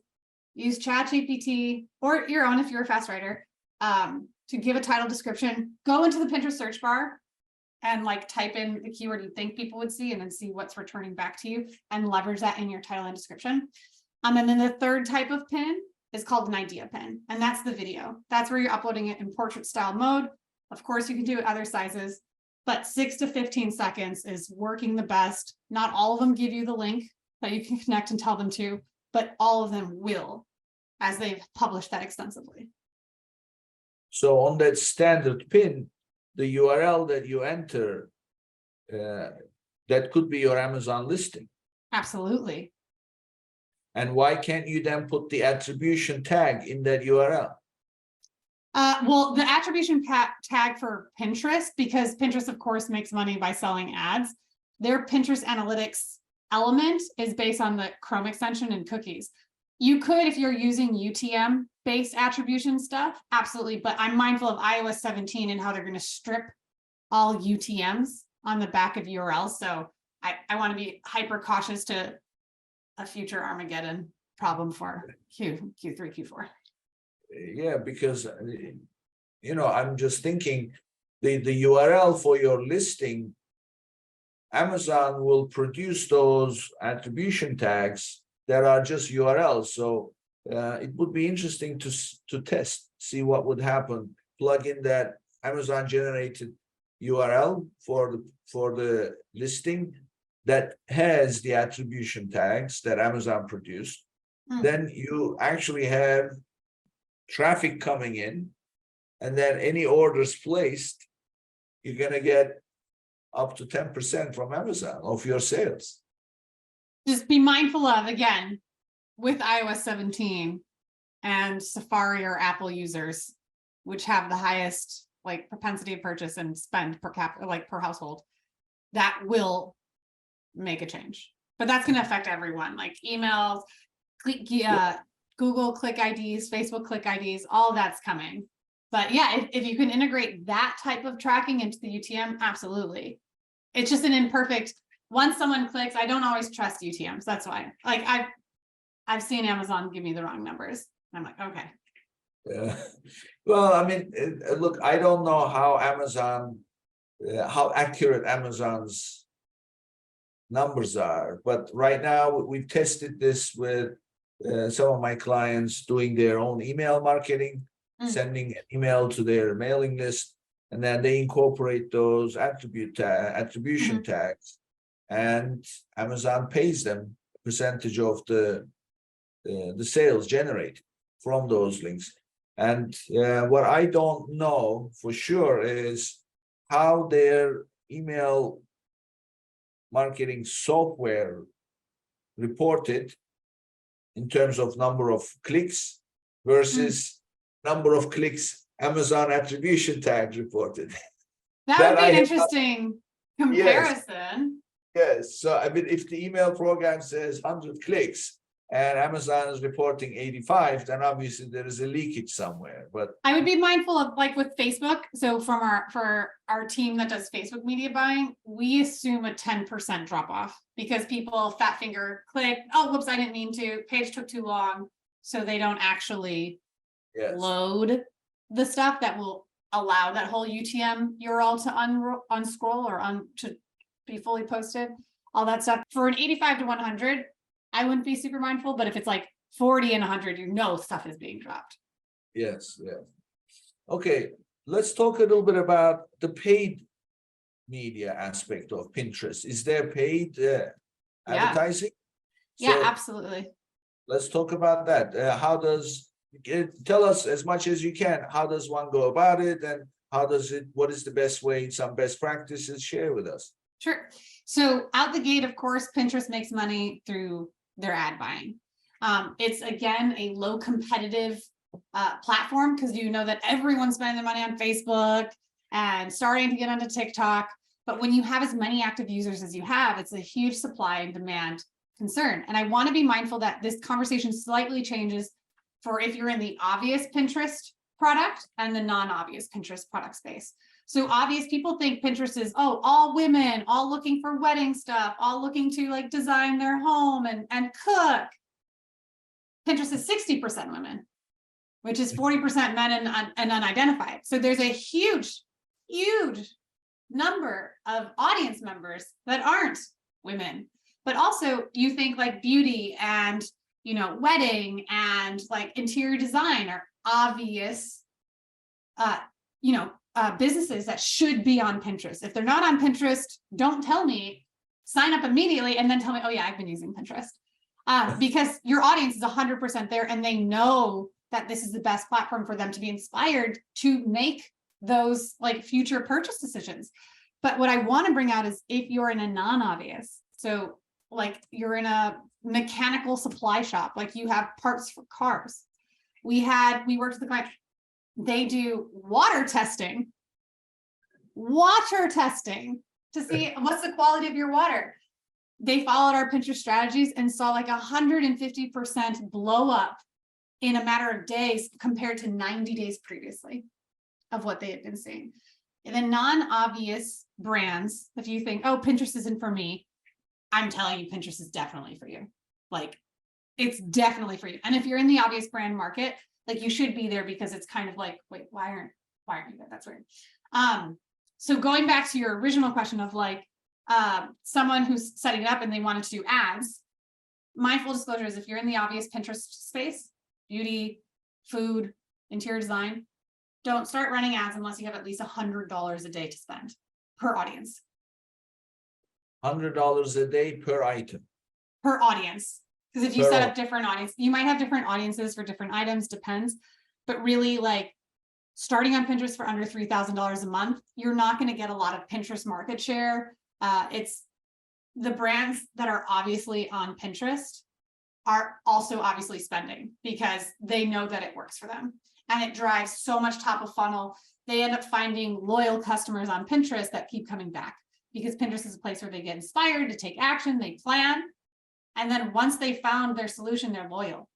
Use ChatGPT or your own if you're a fast writer to give a title description. Go into the Pinterest search bar and like type in the keyword you think people would see and then see what's returning back to you and leverage that in your title and description. And then the third type of pin is called an idea pin, and that's the video. That's where you're uploading it in portrait style mode. Of course, you can do it other sizes, but 6 to 15 seconds is working the best. Not all of them give you the link that you can connect and tell them to, but all of them will, as they've published that extensively. So on that standard pin, the URL that you enter, that could be your Amazon listing. Absolutely. And why can't you then put the attribution tag in that URL? Well, the attribution tag for Pinterest, because Pinterest, of course, makes money by selling ads. Their Pinterest analytics element is based on the Chrome extension and cookies. You could, if you're using UTM-based attribution stuff, absolutely. But I'm mindful of iOS 17 and how they're going to strip all UTMs on the back of URLs. So I want to be hyper cautious to a future Armageddon problem for Q3, Q4. Yeah, because, I'm just thinking the URL for your listing, Amazon will produce those attribution tags that are just URLs. So it would be interesting to test, see what would happen. Plug in that Amazon generated URL for the listing that has the attribution tags that Amazon produced. Then you actually have traffic coming in, and then any orders placed, you're going to get up to 10% from Amazon of your sales. Just be mindful of, again, with iOS 17 and Safari or Apple users, which have the highest like propensity of purchase and spend per capita, like per household, that will make a change. But that's going to affect everyone, like emails, Google click IDs, Facebook click IDs, all that's coming. But yeah, if you can integrate that type of tracking into the UTM, absolutely. It's just an imperfect, once someone clicks, I don't always trust UTMs. That's why, like I've seen Amazon give me the wrong numbers. I'm like, okay. Yeah. Well, I mean, look, I don't know how how accurate Amazon's numbers are, but right now we've tested this with some of my clients doing their own email marketing, sending an email to their mailing list, and then they incorporate those attribution tags, and Amazon pays them a percentage of the sales generated from those links. And what I don't know for sure is how their email marketing software reported in terms of number of clicks versus number of clicks Amazon attribution tag reported. That would be an interesting comparison. Yes. So I mean, if the email program says 100 clicks and Amazon is reporting 85, then obviously there is a leakage somewhere. But I would be mindful of, like with Facebook. So for our team that does Facebook media buying, we assume a 10% drop off because people fat finger click, oh, whoops, I didn't mean to, page took too long. So they don't actually load the stuff that will allow that whole UTM URL to unscroll or to be fully posted, all that stuff. For an 85 to 100, I wouldn't be super mindful, but if it's like 40 and 100, stuff is being dropped. Yes. Okay, let's talk a little bit about the paid media aspect of Pinterest. Is there paid advertising? Yeah, absolutely. Let's talk about that. Tell us as much as you can. How does one go about it, and what is the best way, some best practices, share with us? Sure. So out the gate, of course, Pinterest makes money through their ad buying. It's again a low competitive platform because you know that everyone's spending their money on Facebook and starting to get onto TikTok. But when you have as many active users as you have, it's a huge supply and demand concern. And I want to be mindful that this conversation slightly changes for if you're in the obvious Pinterest product and the non-obvious Pinterest product space. So obvious people think Pinterest is, oh, all women, all looking for wedding stuff, all looking to like design their home and cook. Pinterest is 60% women, which is 40% men and unidentified. So there's a huge, huge number of audience members that aren't women. But also you think like beauty and, you know, wedding and like interior design are obvious, businesses that should be on Pinterest. If they're not on Pinterest, don't tell me, sign up immediately and then tell me, oh yeah, I've been using Pinterest. Because your audience is 100% there and they know that this is the best platform for them to be inspired to make those like future purchase decisions. But what I want to bring out is if you're in a non-obvious, so like you're in a mechanical supply shop, like you have parts for cars. We worked with the client, they do water testing to see what's the quality of your water. They followed our Pinterest strategies and saw like 150% blow up in a matter of days compared to 90 days previously of what they had been seeing. And the non-obvious brands, if you think, oh, Pinterest isn't for me, I'm telling you, Pinterest is definitely for you. Like, it's definitely for you. And if you're in the obvious brand market, like you should be there because it's kind of like, wait, why aren't you there? That's weird. So going back to your original question of like, someone who's setting it up and they wanted to do ads, my full disclosure is if you're in the obvious Pinterest space, beauty, food, interior design, don't start running ads unless you have at least $100 a day to spend per audience. $100 a day per item. Per audience. Because if you set up different audience, you might have different audiences for different items, depends. But really like starting on Pinterest for under $3,000 a month, you're not going to get a lot of Pinterest market share. It's the brands that are obviously on Pinterest are also obviously spending because they know that it works for them. And it drives so much top of funnel. They end up finding loyal customers on Pinterest that keep coming back because Pinterest is a place where they get inspired to take action, they plan. And then once they found their solution, they're loyal.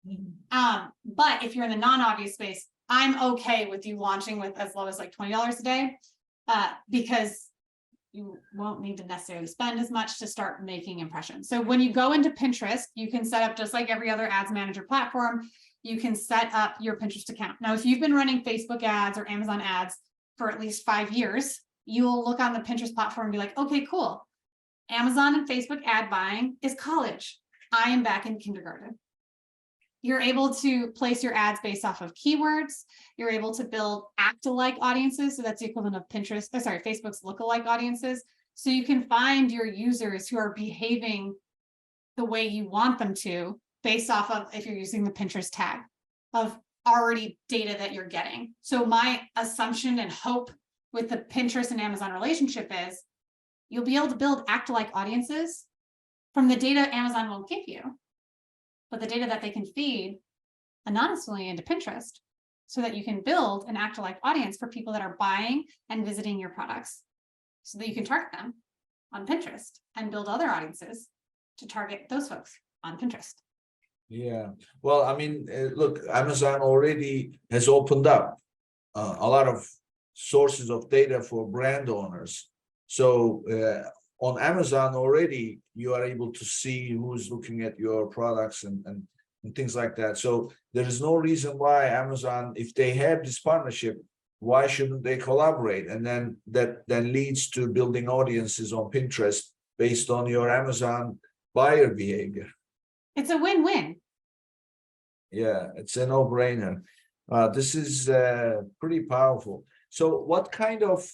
But if you're in the non-obvious space, I'm okay with you launching with as low as like $20 a day because you won't need to necessarily spend as much to start making impressions. So when you go into Pinterest, you can set up just like every other ads manager platform, you can set up your Pinterest account. Now, if you've been running Facebook ads or Amazon ads for at least 5 years, you'll look on the Pinterest platform and be like, okay, cool. Amazon and Facebook ad buying is college. I am back in kindergarten. You're able to place your ads based off of keywords. You're able to build act-alike audiences. So that's the equivalent of Facebook's lookalike audiences. So you can find your users who are behaving the way you want them to based off of, if you're using the Pinterest tag, of already data that you're getting. So my assumption and hope with the Pinterest and Amazon relationship is you'll be able to build act-alike audiences from the data Amazon won't give you, but the data that they can feed anonymously into Pinterest so that you can build an act-alike audience for people that are buying and visiting your products so that you can target them on Pinterest and build other audiences to target those folks on Pinterest. Yeah, well, I mean, look, Amazon already has opened up a lot of sources of data for brand owners. So on Amazon already, you are able to see who's looking at your products and things like that. So there is no reason why Amazon, if they have this partnership, why shouldn't they collaborate? And then that then leads to building audiences on Pinterest based on your Amazon buyer behavior. It's a win-win. Yeah, it's a no-brainer. This is pretty powerful. So what kind of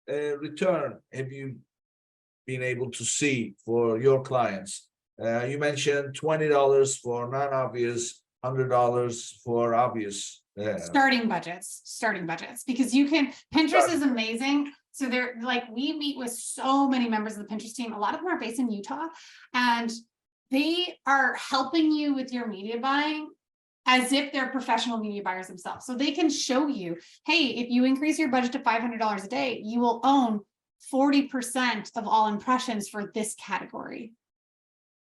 return have you been able to see for your clients? You mentioned $20 for non-obvious, $100 for obvious. Starting budgets, because you can, Pinterest is amazing. So they're like, we meet with so many members of the Pinterest team. A lot of them are based in Utah, and they are helping you with your media buying as if they're professional media buyers themselves. So they can show you, hey, if you increase your budget to $500 a day, you will own 40% of all impressions for this category.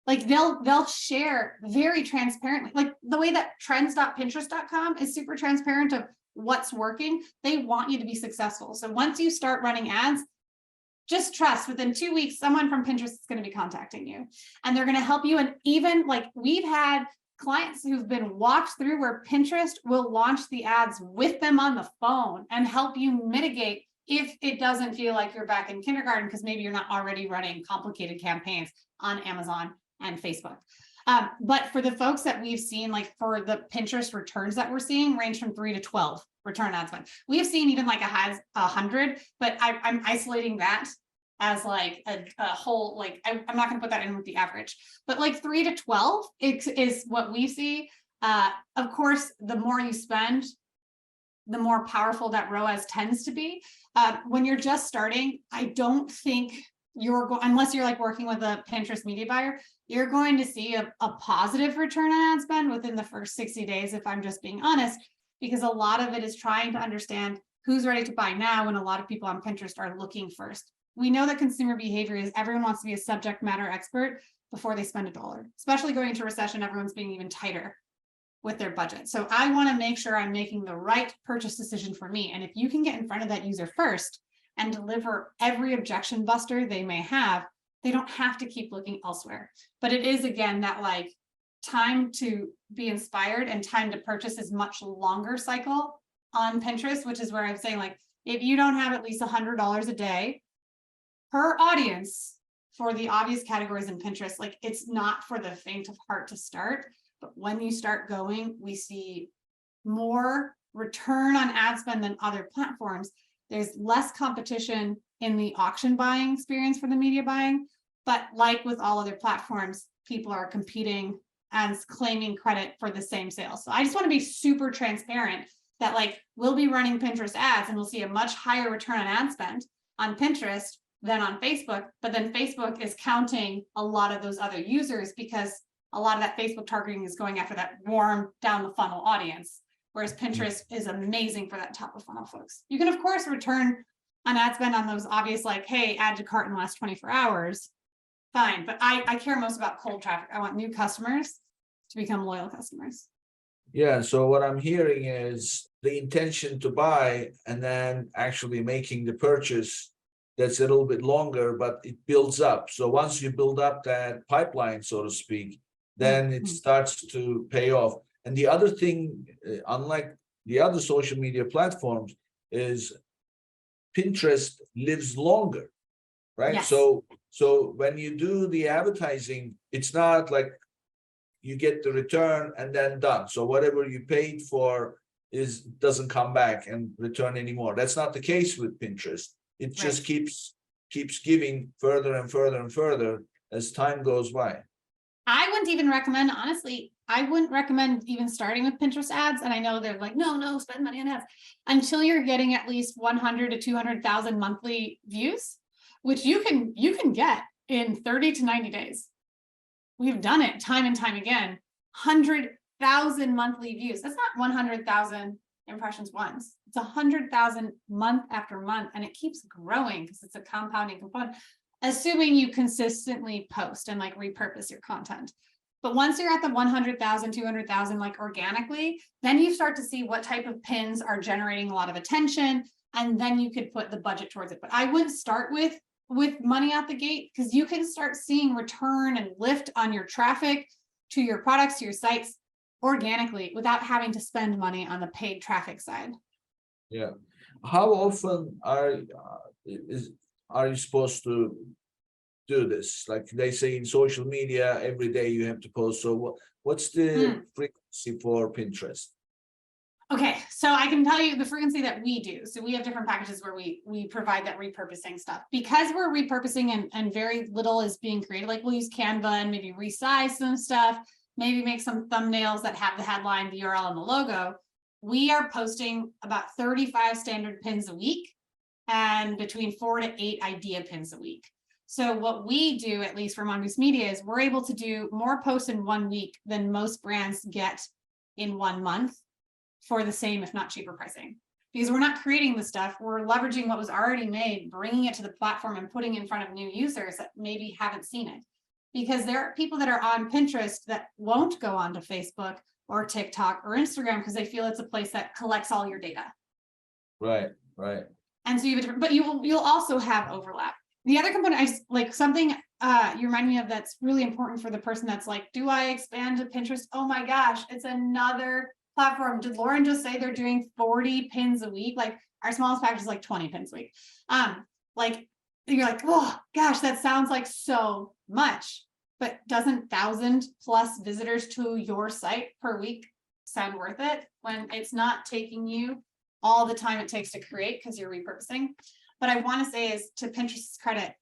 Like they'll share very transparently, like the way that trends.pinterest.com is super transparent of what's working. They want you to be successful. So once you start running ads, just trust within 2 weeks, someone from Pinterest is going to be contacting you and they're going to help you. And even like we've had clients who've been walked through where Pinterest will launch the ads with them on the phone and help you mitigate if it doesn't feel like you're back in kindergarten because maybe you're not already running complicated campaigns on Amazon and Facebook. But for the folks that we've seen, like for the Pinterest returns that we're seeing range from 3 to 12 return on ad spend. We have seen even like a 100, but I'm isolating that as like a whole, like I'm not going to put that in with the average, but like 3 to 12 is what we see. Of course, the more you spend, the more powerful that ROAS tends to be. When you're just starting, I don't think unless you're like working with a Pinterest media buyer, you're going to see a positive return on ad spend within the first 60 days, if I'm just being honest, because a lot of it is trying to understand who's ready to buy now when a lot of people on Pinterest are looking first. We know that consumer behavior is everyone wants to be a subject matter expert before they spend $1, especially going into recession, everyone's being even tighter with their budget. So I want to make sure I'm making the right purchase decision for me. And if you can get in front of that user first and deliver every objection buster they may have, they don't have to keep looking elsewhere. But it is, again, that like time to be inspired and time to purchase is much longer cycle on Pinterest, which is where I'm saying, like, if you don't have at least $100 a day per audience for the obvious categories in Pinterest, like it's not for the faint of heart to start. But when you start going, we see more return on ad spend than other platforms. There's less competition in the auction buying experience for the media buying. But like with all other platforms, people are competing and claiming credit for the same sales. So I just want to be super transparent that like we'll be running Pinterest ads and we'll see a much higher return on ad spend on Pinterest than on Facebook. But then Facebook is counting a lot of those other users because a lot of that Facebook targeting is going after that warm down the funnel audience, whereas Pinterest is amazing for that top of funnel folks. You can, of course, return on ad spend on those obvious, like, hey, add to cart in the last 24 hours. Fine, but I care most about cold traffic. I want new customers to become loyal customers. Yeah, so what I'm hearing is the intention to buy and then actually making the purchase that's a little bit longer, but it builds up. So once you build up that pipeline, so to speak, then it starts to pay off. And the other thing, unlike the other social media platforms, is Pinterest lives longer, right? Yes. So when you do the advertising, it's not like you get the return and then done. So whatever you paid for doesn't come back and return anymore. That's not the case with Pinterest. It just keeps giving further and further and further as time goes by. I wouldn't even recommend, honestly, I wouldn't recommend even starting with Pinterest ads. And I know they're like, no, spend money on ads until you're getting at least 100 to 200,000 monthly views, which you can get in 30 to 90 days. We've done it time and time again. 100,000 monthly views. That's not 100,000 impressions once. It's 100,000 month after month, and it keeps growing because it's a compounding component, assuming you consistently post and like repurpose your content. But once you're at the 100,000, 200,000, like organically, then you start to see what type of pins are generating a lot of attention, and then you could put the budget towards it. But I wouldn't start with money out the gate, because you can start seeing return and lift on your traffic to your products, to your sites organically without having to spend money on the paid traffic side. Yeah. How often are you supposed to do this? Like they say in social media, every day you have to post. So what's the frequency for Pinterest? Okay, so I can tell you the frequency that we do. So we have different packages where we provide that repurposing stuff. Because we're repurposing and very little is being created, like we'll use Canva and maybe resize some stuff, maybe make some thumbnails that have the headline, the URL, and the logo. We are posting about 35 standard pins a week and between 4 to 8 idea pins a week. So what we do, at least for Mongoose Media, is we're able to do more posts in 1 week than most brands get in 1 month for the same, if not cheaper pricing. Because we're not creating the stuff, we're leveraging what was already made, bringing it to the platform and putting it in front of new users that maybe haven't seen it. Because there are people that are on Pinterest that won't go onto Facebook, or TikTok or Instagram because they feel it's a place that collects all your data. Right, right. And so you have a different, but you'll also have overlap. The other component, I like something you remind me of that's really important for the person that's like, do I expand to Pinterest? Oh my gosh, it's another platform. Did Lauren just say they're doing 40 pins a week? Like our smallest package is like 20 pins a week. Like you're like, oh gosh, that sounds like so much, but doesn't 1,000+ visitors to your site per week sound worth it when it's not taking you all the time it takes to create because you're repurposing? But I want to say is to Pinterest's credit,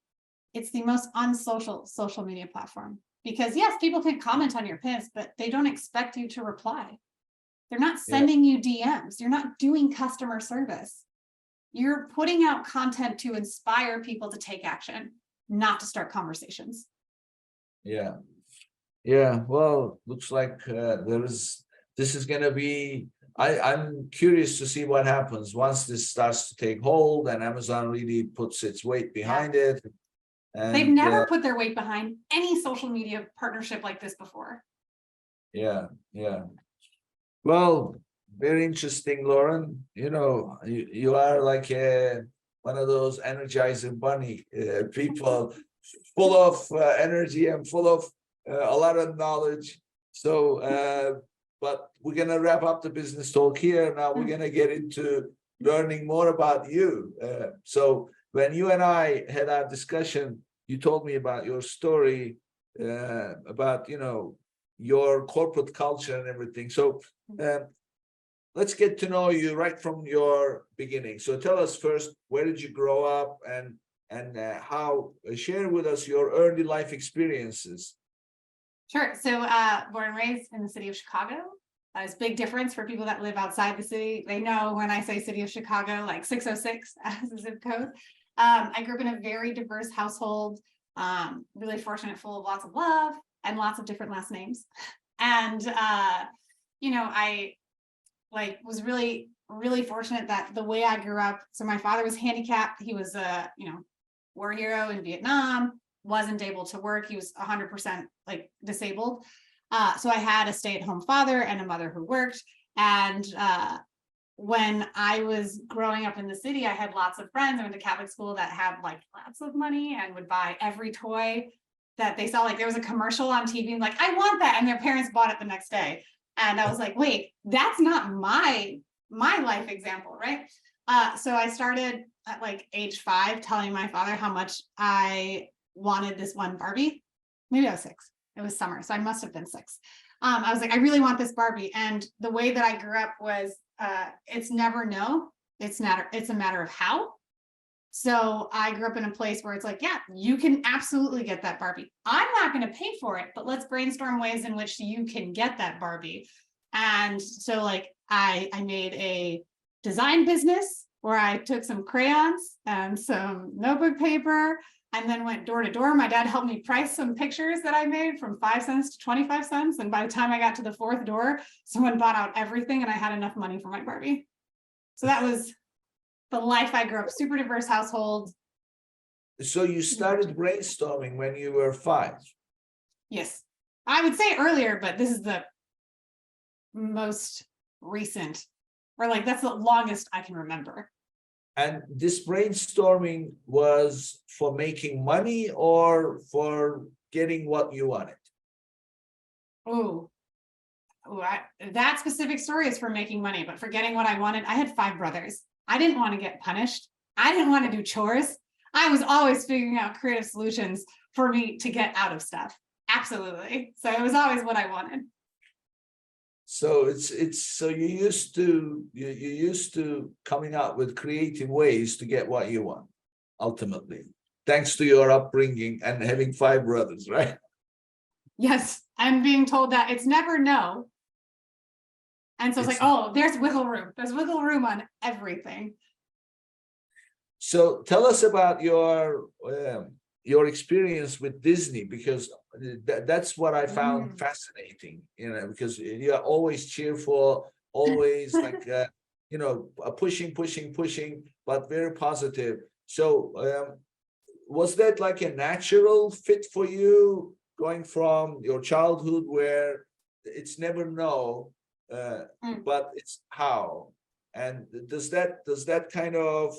it's the most unsocial social media platform because yes, people can comment on your pins, but they don't expect you to reply. They're not sending you DMs. You're not doing customer service. You're putting out content to inspire people to take action, not to start conversations. Yeah. Yeah. Well, looks like this is going to be, I'm curious to see what happens once this starts to take hold and Amazon really puts its weight behind it. And they've never put their weight behind any social media partnership like this before. Yeah. Yeah. Well, very interesting, Lauren. You know, you are like one of those Energizer Bunny people, full of energy and full of a lot of knowledge. So, but we're gonna wrap up the business talk here. Now we're gonna get into learning more about you. So when you and I had our discussion, you told me about your story, about your corporate culture and everything. So let's get to know you right from your beginning. So tell us first, where did you grow up and how, share with us your early life experiences. Sure. So born and raised in the city of Chicago. There's a big difference for people that live outside the city. They know when I say city of Chicago, like 606 as a zip code. I grew up in a very diverse household, really fortunate, full of lots of love and lots of different last names. And, I was really, really fortunate that the way I grew up, so my father was handicapped. He was a, war hero in Vietnam, wasn't able to work. He was 100% disabled. So I had a stay-at-home father and a mother who worked. And when I was growing up in the city, I had lots of friends. I went to Catholic school that had lots of money and would buy every toy that they saw. Like there was a commercial on TV and like, I want that. And their parents bought it the next day. And I was like, wait, that's not my life example, right? So I started at age 5 telling my father how much I wanted this one Barbie. Maybe I was 6. It was summer, so I must have been 6. I was like, I really want this Barbie. And the way that I grew up was it's never no, it's a matter of how. So I grew up in a place where it's like, yeah, you can absolutely get that Barbie. I'm not going to pay for it, but let's brainstorm ways in which you can get that Barbie. And so I made a design business where I took some crayons and some notebook paper and then went door to door. My dad helped me price some pictures that I made from 5 cents to 25 cents. And by the time I got to the 4th door, someone bought out everything and I had enough money for my Barbie. So that was the life I grew up, super diverse household. So you started brainstorming when you were 5? Yes, I would say earlier, but this is the most recent, or that's the longest I can remember. And this brainstorming was for making money or for getting what you wanted? That specific story is for making money, but for getting what I wanted. I had 5 brothers. I didn't want to get punished. I didn't want to do chores. I was always figuring out creative solutions for me to get out of stuff. Absolutely. So it was always what I wanted. So so you used to coming up with creative ways to get what you want, ultimately, thanks to your upbringing and having 5 brothers, right? Yes, I'm being told that it's never no. And so it's like, oh, there's wiggle room. There's wiggle room on everything. So tell us about your experience with Disney, because that's what I found fascinating, because you're always cheerful, always pushing, but very positive. So was that a natural fit for you, going from your childhood where it's never no, but it's how. And does that kind of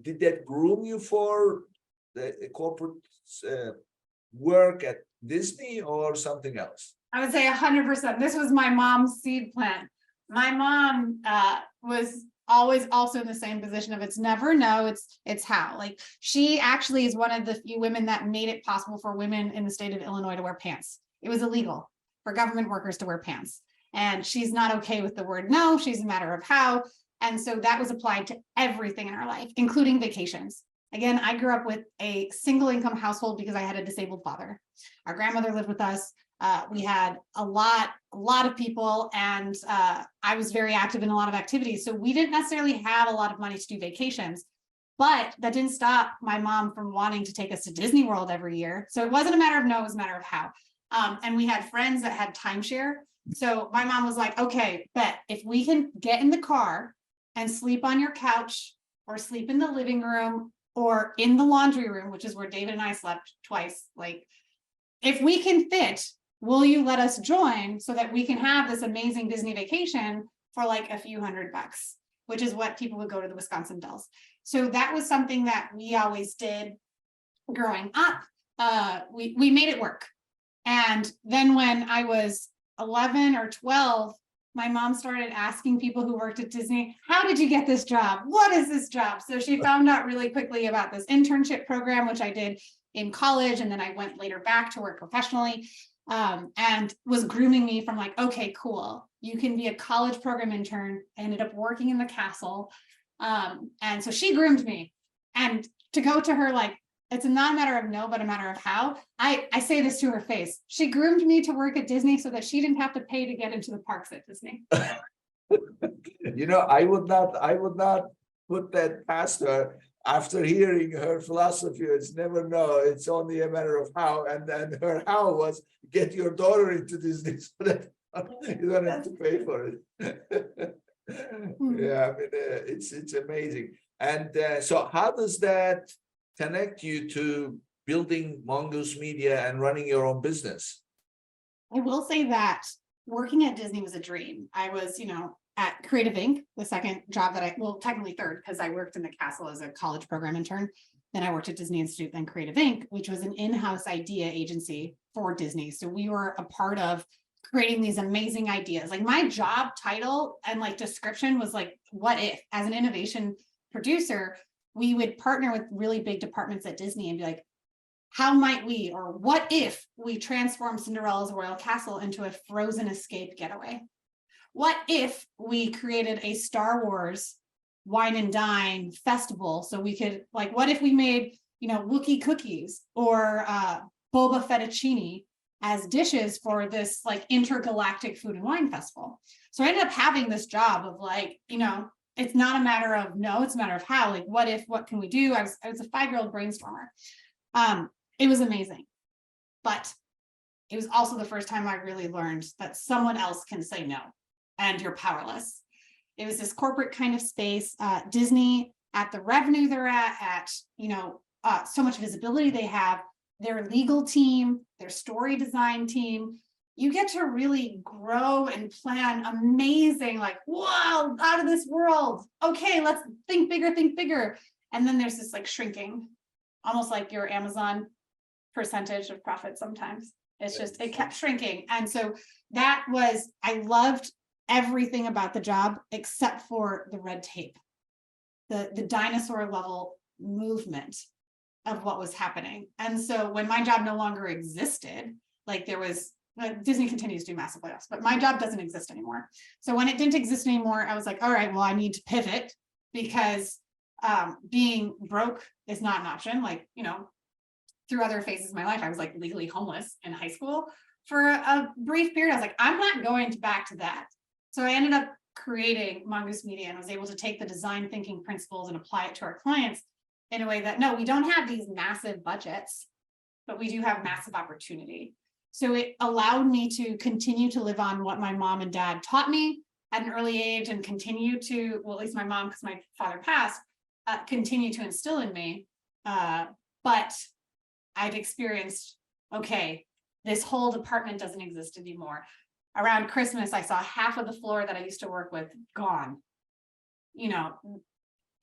did that groom you for the corporate work at Disney or something else? I would say 100%. This was my mom's seed plant. My mom was always also in the same position of it's never no, it's how. Like she actually is one of the few women that made it possible for women in the state of Illinois to wear pants. It was illegal for government workers to wear pants. And she's not okay with the word no, she's a matter of how. And so that was applied to everything in our life, including vacations. Again, I grew up with a single income household because I had a disabled father. Our grandmother lived with us. We had a lot of people, and I was very active in a lot of activities. So we didn't necessarily have a lot of money to do vacations, but that didn't stop my mom from wanting to take us to Disney World every year. So it wasn't a matter of no, it was a matter of how. And we had friends that had timeshare. So my mom was like, okay, bet if we can get in the car and sleep on your couch or sleep in the living room or in the laundry room, which is where David and I slept twice, like if we can fit, will you let us join so that we can have this amazing Disney vacation for like a few $100, which is what people would go to the Wisconsin Dells. So that was something that we always did growing up. We made it work. And then when I was 11 or 12, my mom started asking people who worked at Disney, how did you get this job? What is this job? So she found out really quickly about this internship program, which I did in college. And then I went later back to work professionally. And was grooming me from like, okay, cool. You can be a college program intern. I ended up working in the castle. And so she groomed me. And to go to her, like, it's not a matter of no, but a matter of how. I say this to her face. She groomed me to work at Disney so that she didn't have to pay to get into the parks at Disney. You know, I would not put that past her. After hearing her philosophy, it's never no, it's only a matter of how. And then her how was get your daughter into Disney so that you don't have to pay for it. Yeah, I mean, it's amazing. And so how does that connect you to building Mongoose Media and running your own business? I will say that working at Disney was a dream. I was, at Creative Inc., the second job that technically third, because I worked in the castle as a college program intern. Then I worked at Disney Institute, then Creative Inc., which was an in-house idea agency for Disney. So we were a part of creating these amazing ideas. Like my job title and like description was like, what if, as an innovation producer, we would partner with really big departments at Disney and be like, how might we, or what if we transform Cinderella's royal castle into a frozen escape getaway? What if we created a Star Wars wine and dine festival? So we could, like, what if we made, Wookiee cookies or boba fettuccine as dishes for this like intergalactic food and wine festival? So I ended up having this job of like, it's not a matter of no, it's a matter of how. Like, what if, what can we do? I was a 5-year-old brainstormer. It was amazing, but it was also the first time I really learned that someone else can say no and you're powerless. It was this corporate kind of space. Disney, at the revenue they're at so much visibility they have, their legal team, their story design team, you get to really grow and plan amazing, like, whoa, out of this world. Okay, let's think bigger. And then there's this like shrinking, almost like your Amazon percentage of profit sometimes. It's just, it kept shrinking. And so I loved everything about the job except for the red tape, the dinosaur level movement of what was happening. And so when my job no longer existed, like Disney continues to do massive layoffs, but my job doesn't exist anymore. So when it didn't exist anymore, I was like, all right, well, I need to pivot because being broke is not an option. Like, through other phases of my life, I was like legally homeless in high school for a brief period. I was like, I'm not going back to that. So I ended up creating Mongoose Media and was able to take the design thinking principles and apply it to our clients in a way that, no, we don't have these massive budgets, but we do have massive opportunity. So it allowed me to continue to live on what my mom and dad taught me at an early age and continue to, well, at least my mom, because my father passed, continue to instill in me. But I've experienced, okay, this whole department doesn't exist anymore. around Christmas, I saw half of the floor that I used to work with gone. You know,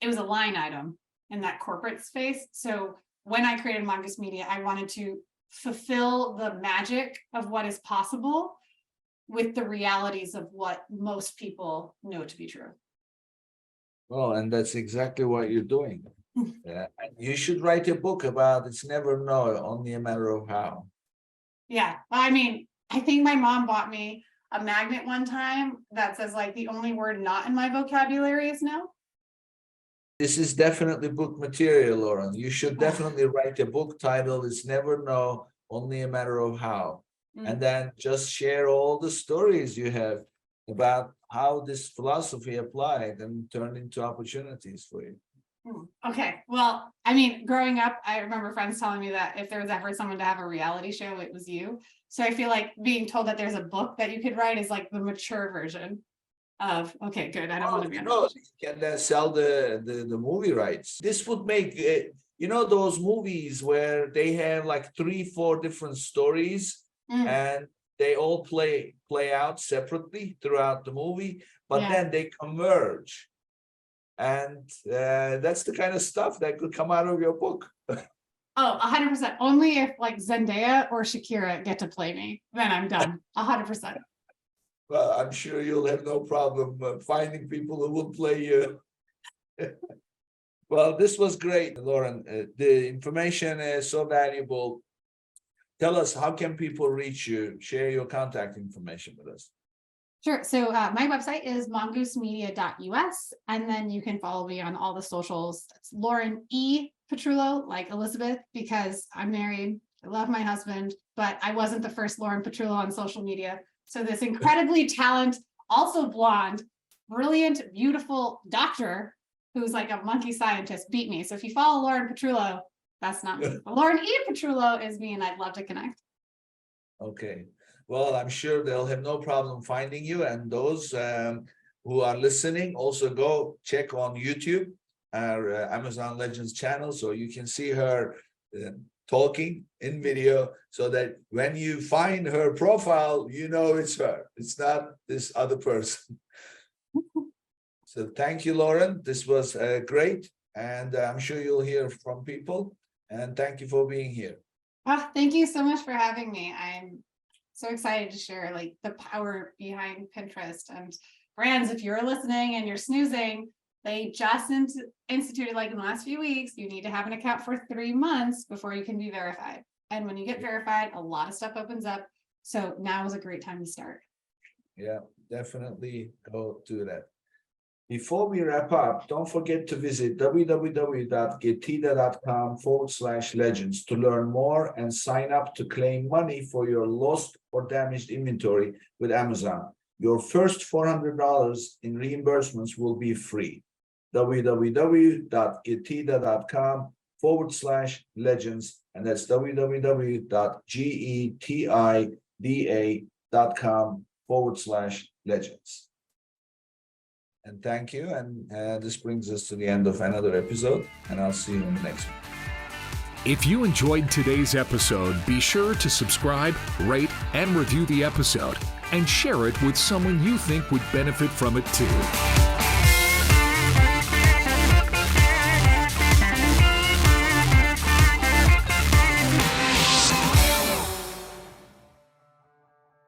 it was a line item in that corporate space. So when I created Mongoose Media, I wanted to fulfill the magic of what is possible with the realities of what most people know to be true. Well, and that's exactly what you're doing. Yeah, and you should write a book about it's never no, only a matter of how. Yeah, I mean, I think my mom bought me a magnet one time that says like the only word not in my vocabulary is no. This is definitely book material, Lauren. You should definitely write a book titled It's Never No, Only a Matter of How. And then just share all the stories you have about how this philosophy applied and turned into opportunities for you. Okay, well, I mean, growing up, I remember friends telling me that if there was ever someone to have a reality show, it was you. So I feel like being told that there's a book that you could write is like the mature version of, okay, good, I don't want to be on No, you can sell the movie rights. This would make, you know, those movies where they have like 3-4 different stories and they all play out separately throughout the movie, but then they converge. And that's the kind of stuff that could come out of your book. Oh, 100%. Only if like Zendaya or Shakira get to play me, then I'm done. 100%. Well, I'm sure you'll have no problem finding people who will play you. Well, this was great, Lauren. The information is so valuable. Tell us, how can people reach you? Share your contact information with us. Sure. So my website is mongoosemedia.us, and then you can follow me on all the socials. It's Lauren E. Petrullo, like Elizabeth, because I'm married. I love my husband, but I wasn't the first Lauren Petrullo on social media. So this incredibly talented, also blonde, brilliant, beautiful doctor who's like a monkey scientist beat me. So if you follow Lauren Petrullo, that's not me. But Lauren E. Petrullo is me, and I'd love to connect. Okay. Well, I'm sure they'll have no problem finding you. And those who are listening, also go check on YouTube, our Amazon Legends channel, so you can see her talking in video, so that when you find her profile, you know it's her. It's not this other person. So thank you, Lauren. This was great. And I'm sure you'll hear from people. And thank you for being here. Oh, thank you so much for having me. I'm so excited to share like the power behind Pinterest and brands. If you're listening and you're snoozing, they just instituted, like in the last few weeks, you need to have an account for 3 months before you can be verified. And when you get verified, a lot of stuff opens up. So now is a great time to start. Yeah, definitely go do that. Before we wrap up, don't forget to visit www.getida.com/legends to learn more and sign up to claim money for your lost or damaged inventory with Amazon. Your first $400 in reimbursements will be free. www.getida.com/legends, and that's www.getida.com/legends. And thank you. And this brings us to the end of another episode, and I'll see you in the next one. If you enjoyed today's episode, be sure to subscribe, rate, and review the episode, and share it with someone you think would benefit from it too.